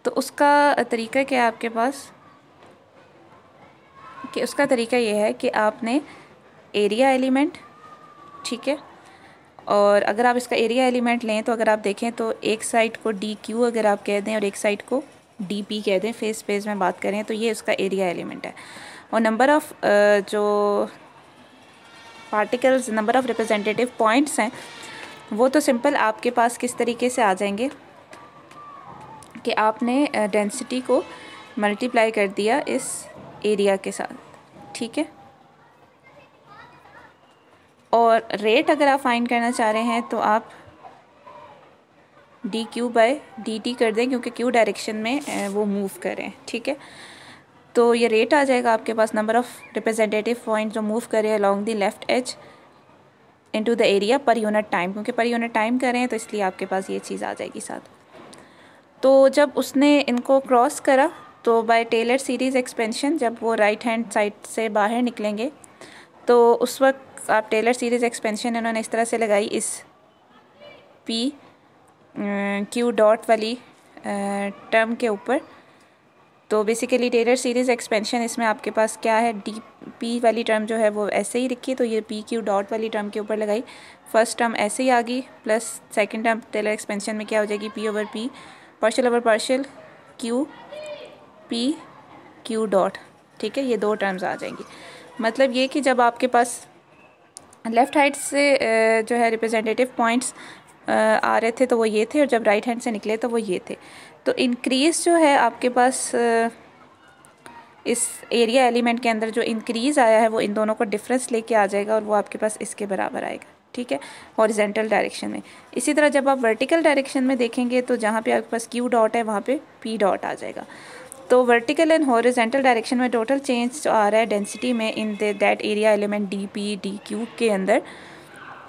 Speaker 1: तो उसका तरीका क्या है आपके पास, कि उसका तरीका ये है कि आपने एरिया एलिमेंट, ठीक है, और अगर आप इसका एरिया एलिमेंट लें तो अगर आप देखें तो एक साइड को डी क्यू अगर आप कह दें और एक साइड को डी पी कह दें, फेस स्पेस में बात करें तो ये उसका एरिया एलिमेंट है। और नंबर ऑफ़ जो particles, number of representative points हैं वो तो सिंपल आपके पास किस तरीके से आ जाएंगे कि आपने डेंसिटी को मल्टीप्लाई कर दिया इस एरिया के साथ, ठीक है। और रेट अगर आप फाइंड करना चाह रहे हैं तो आप d Q by D t कर दें क्योंकि क्यू डायरेक्शन में वो मूव करें, ठीक है। तो ये रेट आ जाएगा आपके पास नंबर ऑफ़ रिप्रेजेंटेटिव पॉइंट जो मूव करें along the left edge into the area per unit time, क्योंकि पर यूनिट टाइम कर रहे हैं तो इसलिए आपके पास ये चीज़ आ जाएगी साथ। तो जब उसने इनको क्रॉस करा तो बाय टेलर सीरीज़ एक्सपेंशन जब वो राइट हैंड साइड से बाहर निकलेंगे तो उस वक्त आप टेलर सीरीज़ एक्सपेंशन इन्होंने इस तरह से लगाई इस पी क्यू डॉट वाली टर्म के ऊपर। तो बेसिकली टेलर सीरीज़ एक्सपेंशन इसमें आपके पास क्या है, डी पी वाली टर्म जो है वो ऐसे ही रखी, तो ये पी क्यू डॉट वाली टर्म के ऊपर लगाई, फर्स्ट टर्म ऐसे ही आ गई, plus second term Taylor expansion में क्या हो जाएगी, p over p partial over partial q p q dot, ठीक है। ये दो टर्म्स आ जाएंगी। मतलब ये कि जब आपके पास लेफ़्ट हैंड से जो है रिप्रेजेंटेटिव पॉइंट्स आ रहे थे तो वो ये थे और जब राइट हैंड से निकले तो वो ये थे। तो इंक्रीज़ जो है आपके पास इस एरिया एलिमेंट के अंदर जो इंक्रीज़ आया है वो इन दोनों को डिफरेंस लेके आ जाएगा और वो आपके पास इसके बराबर आएगा, ठीक है, हॉरिजेंटल डायरेक्शन में। इसी तरह जब आप वर्टिकल डायरेक्शन में देखेंगे तो जहाँ पे आपके पास क्यू डॉट है वहाँ पे पी डॉट आ जाएगा। तो वर्टिकल एंड हॉरिजेंटल डायरेक्शन में टोटल चेंज जो आ रहा है डेंसिटी में in that area element D P D Q के अंदर,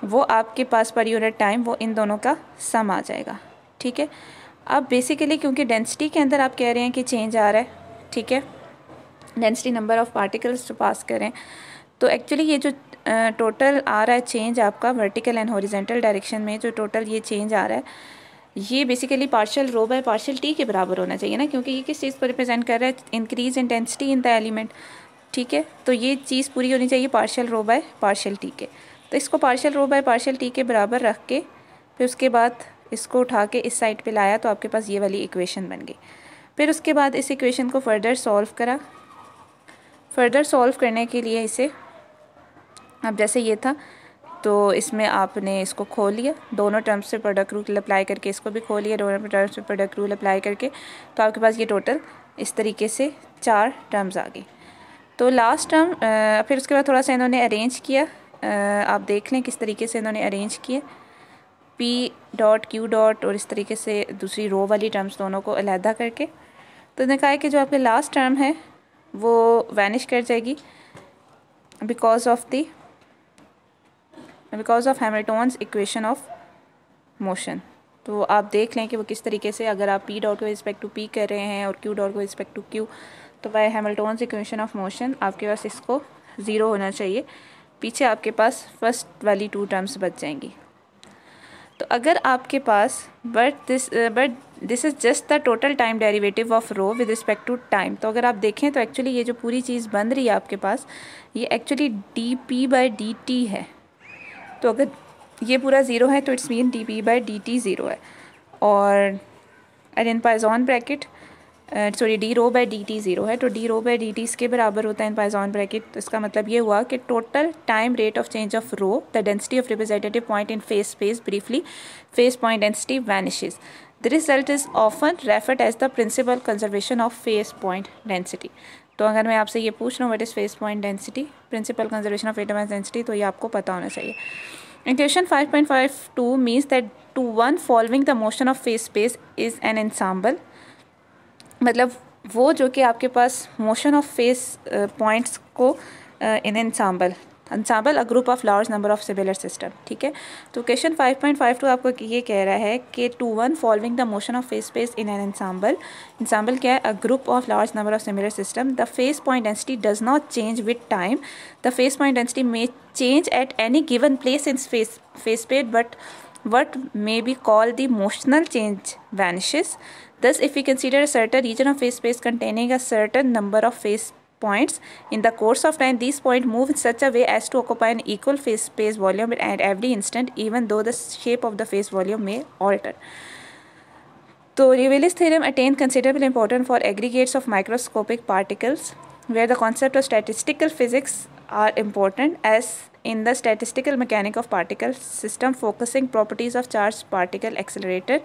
Speaker 1: वो आपके पास पर यूनिट टाइम वो इन दोनों का सम आ जाएगा, ठीक है। अब बेसिकली क्योंकि डेंसिटी के अंदर आप कह रहे हैं कि चेंज आ रहा है, ठीक है, डेंसिटी नंबर ऑफ़ पार्टिकल्स जो पास करें, तो एक्चुअली ये जो टोटल आ रहा है चेंज आपका वर्टिकल एंड हॉरिजेंटल डायरेक्शन में जो टोटल ये चेंज आ रहा है ये basically partial rho by partial t के बराबर होना चाहिए ना, क्योंकि ये किस चीज़ को रिप्रेजेंट कर रहा है, increase in density in the element, ठीक है। तो ये चीज़ पूरी होनी चाहिए partial rho by partial t के। तो इसको partial rho by partial t के बराबर रख के फिर उसके बाद इसको उठा के इस साइड पे लाया तो आपके पास ये वाली इक्वेशन बन गई। फिर उसके बाद इस इक्वेशन को फर्दर सॉल्व करा। फर्दर सॉल्व करने के लिए इसे अब जैसे ये था तो इसमें आपने इसको खोल लिया, दोनों टर्म्स से प्रोडक्ट रूल अप्लाई करके इसको भी खोल लिया, दोनों टर्म्स से प्रोडक्ट रूल अप्लाई करके, तो आपके पास ये टोटल इस तरीके से 4 टर्म्स आ गई। तो लास्ट टर्म फिर उसके बाद थोड़ा सा इन्होंने अरेंज किया, आप देख लें किस तरीके से इन्होंने अरेंज किए, पी डॉट क्यू डॉट और इस तरीके से दूसरी रो वाली टर्म्स दोनों को अलहदा करके। तो इन्होंने कहा है कि जो आपके लास्ट टर्म है वो वैनिश कर जाएगी because of Hamilton's equation of motion. तो आप देख लें कि वो किस तरीके से, अगर आप पी डॉट को रिस्पेक्ट टू पी कर रहे हैं और क्यू डॉट को रिस्पेक्ट टू क्यू, तो by Hamilton's equation of motion आपके पास इसको 0 होना चाहिए, पीछे आपके पास फर्स्ट वाली 2 टर्म्स बच जाएंगी। तो अगर आपके पास but this is just the total time derivative of rho with respect to time, तो अगर आप देखें तो एक्चुअली ये जो पूरी चीज़ बन रही है आपके पास ये actually D P by D T है। तो अगर ये पूरा 0 है तो it's mean D P by D T 0 है। और in Poisson bracket sorry D rho by D T zero है, तो D rho by D T इसके बराबर होता है इन पाइजन ब्रैकेट। तो इसका मतलब ये हुआ कि total time rate of change of rho the density of representative point in phase space briefly phase point density vanishes. The result is often referred as the principle conservation of phase point density. तो अगर मैं आपसे ये पूछ रहा हूँ what is phase point density, principle conservation of atom density, तो ये आपको पता होना चाहिए। In question 5.52 means that to one following the motion of phase space is an ensemble, मतलब वो जो कि आपके पास मोशन ऑफ फेस पॉइंट्स को इन ensemble a group of large number of similar system. ठीक है, तो क्वेश्चन 5.52 आपको ये कह रहा है कि to one following the motion of phase space in an ensemble क्या है, a group of large number of similar system, the phase point density does not change with time, the phase point density may change at any given place in face space, but what may be called the motional change vanishes. Thus, if we consider a certain region of phase space containing a certain number of phase points in the course of time, these points move in such a way as to occupy an equal phase space volume at every instant, even though the shape of the phase volume may alter. So, Rayleigh's theorem attained considerable importance for aggregates of microscopic particles, where the concept of statistical physics are important, as in the statistical mechanics of particle system, focusing properties of charged particle accelerator,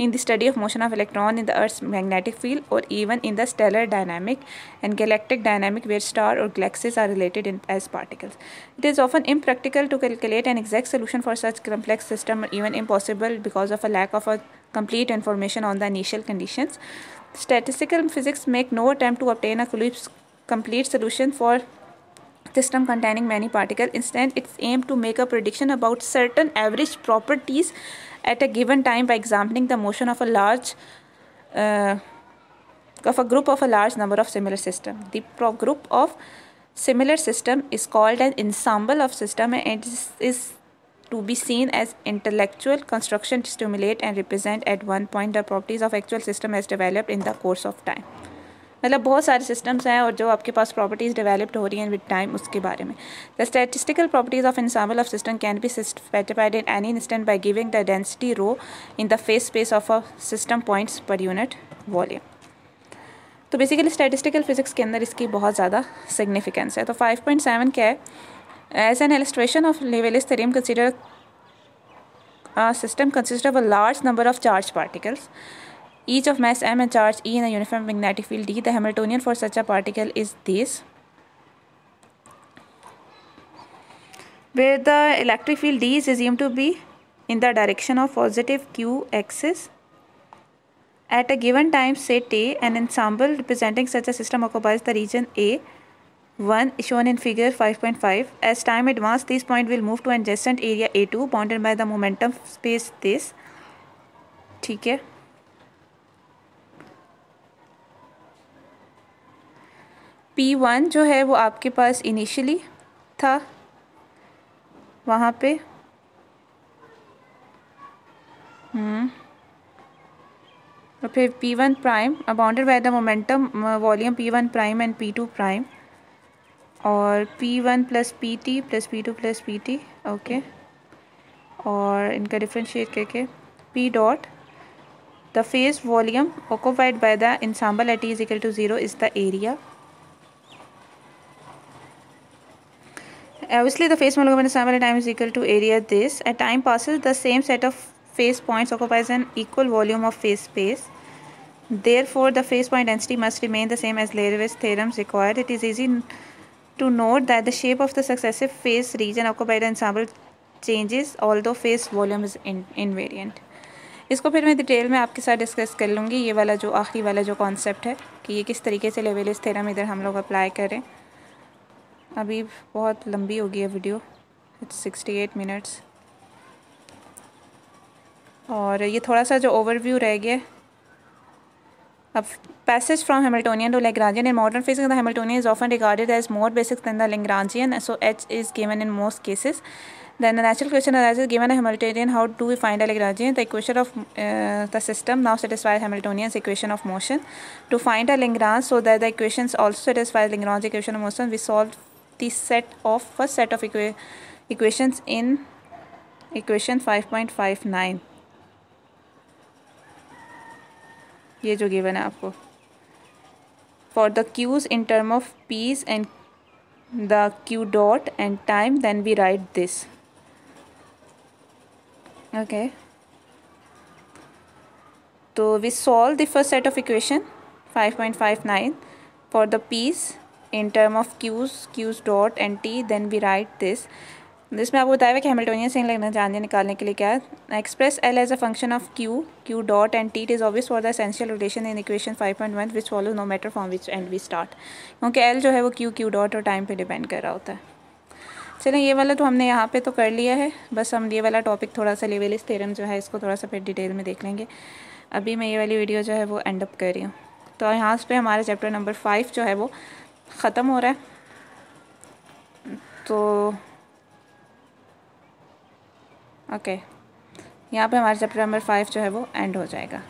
Speaker 1: in the study of motion of electron in the Earth's magnetic field, or even in the stellar dynamic and galactic dynamic, where star or galaxies are related as particles. It is often impractical to calculate an exact solution for such complex system, or even impossible because of a lack of a complete information on the initial conditions. Statistical physics make no attempt to obtain a complete solution for system containing many particles. Instead, it's aimed to make a prediction about certain average properties at a given time by examining the motion of a group of a large number of similar systems. The group of similar system is called an ensemble of system, and it is to be seen as intellectual construction to stimulate and represent at one point the properties of actual system as developed in the course of time. मतलब बहुत सारे सिस्टम्स हैं और जो आपके पास प्रॉपर्टीज़ डेवलप्ड हो रही हैं विद टाइम, उसके बारे में। The statistical properties of ensemble of system can be specified in any instant by giving the density rho in the face space of a system points per unit volume. तो बेसिकली स्टैटिस्टिकल फिजिक्स के अंदर इसकी बहुत ज़्यादा सिग्निफिकेंस है। तो 5.7 क्या है, as an illustration of Rayleigh's theorem consider a system consists of a large number of charged particles, each of mass m and charge E in a uniform magnetic field D. The Hamiltonian for such a particle is this, where the electric field D is assumed to be in the direction of positive q axis. At a given time, say t, an ensemble representing such a system occupies the region A1 shown in figure 5.5. As time advances, these points will move to an adjacent area A2 bounded by the momentum space this. ठीक है, P1 जो है वो आपके पास इनिशियली था वहाँ पे, और फिर P1 prime bounded by the momentum volume P1 prime and P2 prime, और P1 plus PT plus P2 plus PT, okay, और इनका डिफ्रेंशिएट करके P dot the phase volume occupied by the ensemble at T is equal to 0 is the area. Obviously, the phase volume of an ensemble at time is equal to area this. As time passes, the same set of phase points occupies an equal volume of phase space. Therefore, the phase point density must remain the same as Rayleigh's theorems required. It is easy to note that the shape of the successive phase region occupied by the ensemble changes, although phase volume is invariant. इसको फिर मैं डिटेल में आपके साथ डिस्कस कर लूँगी, ये वाला जो आखिरी वाला जो कॉन्सेप्ट है कि ये किस तरीके से Rayleigh's theorem इधर हम लोग अप्लाई करें। अभी बहुत लंबी हो गई है वीडियो, इट्स 68 मिनट्स, और ये थोड़ा सा जो ओवरव्यू रह गया। अब passage from Hamiltonian to Lagrangian. In modern physics, the Hamiltonian is often regarded as more basic than the Lagrangian, so H is given in most cases. Then the natural question arises, given a Hamiltonian, how do we find a Lagrangian? The equation of the system now satisfies Hamiltonian's equation of motion. To find a Lagrange so that the equations also satisfy Lagrange equation of motion, we solve the first set of equations in equation 5.59, ये जो गिवन है आपको, for the queues in term of p's and the q dot and time, then we write this. Okay, so we solve the first set of equation 5.59 for the p's in term of q's dot and t, then we write this. जिसमें आपको बताया कि हैमिल्टोनियन स्ट्रिंग लेग्रेंज निकालने के लिए क्या है, express l as a function of q dot and t, it is obvious for the essential rotation in equation 5.1 which follow no matter from which and we start, क्योंकि एल जो है वो क्यू डॉट और टाइम पे डिपेंड कर रहा होता है. चलें, ये वाला तो हमने यहाँ पे तो कर लिया है, बस हम ये वाला टॉपिक थोड़ा सा लेवेलिस थ्योरम जो है इसको थोड़ा सा फिर डिटेल में देख लेंगे. अभी मैं ये वाली वीडियो जो है वो एंड अप कर रही हूँ. तो यहाँ पे हमारा चैप्टर नंबर 5 जो है वो ख़त्म हो रहा है. तो ओके, यहाँ पे हमारा चैप्टर नंबर 5 जो है वो एंड हो जाएगा.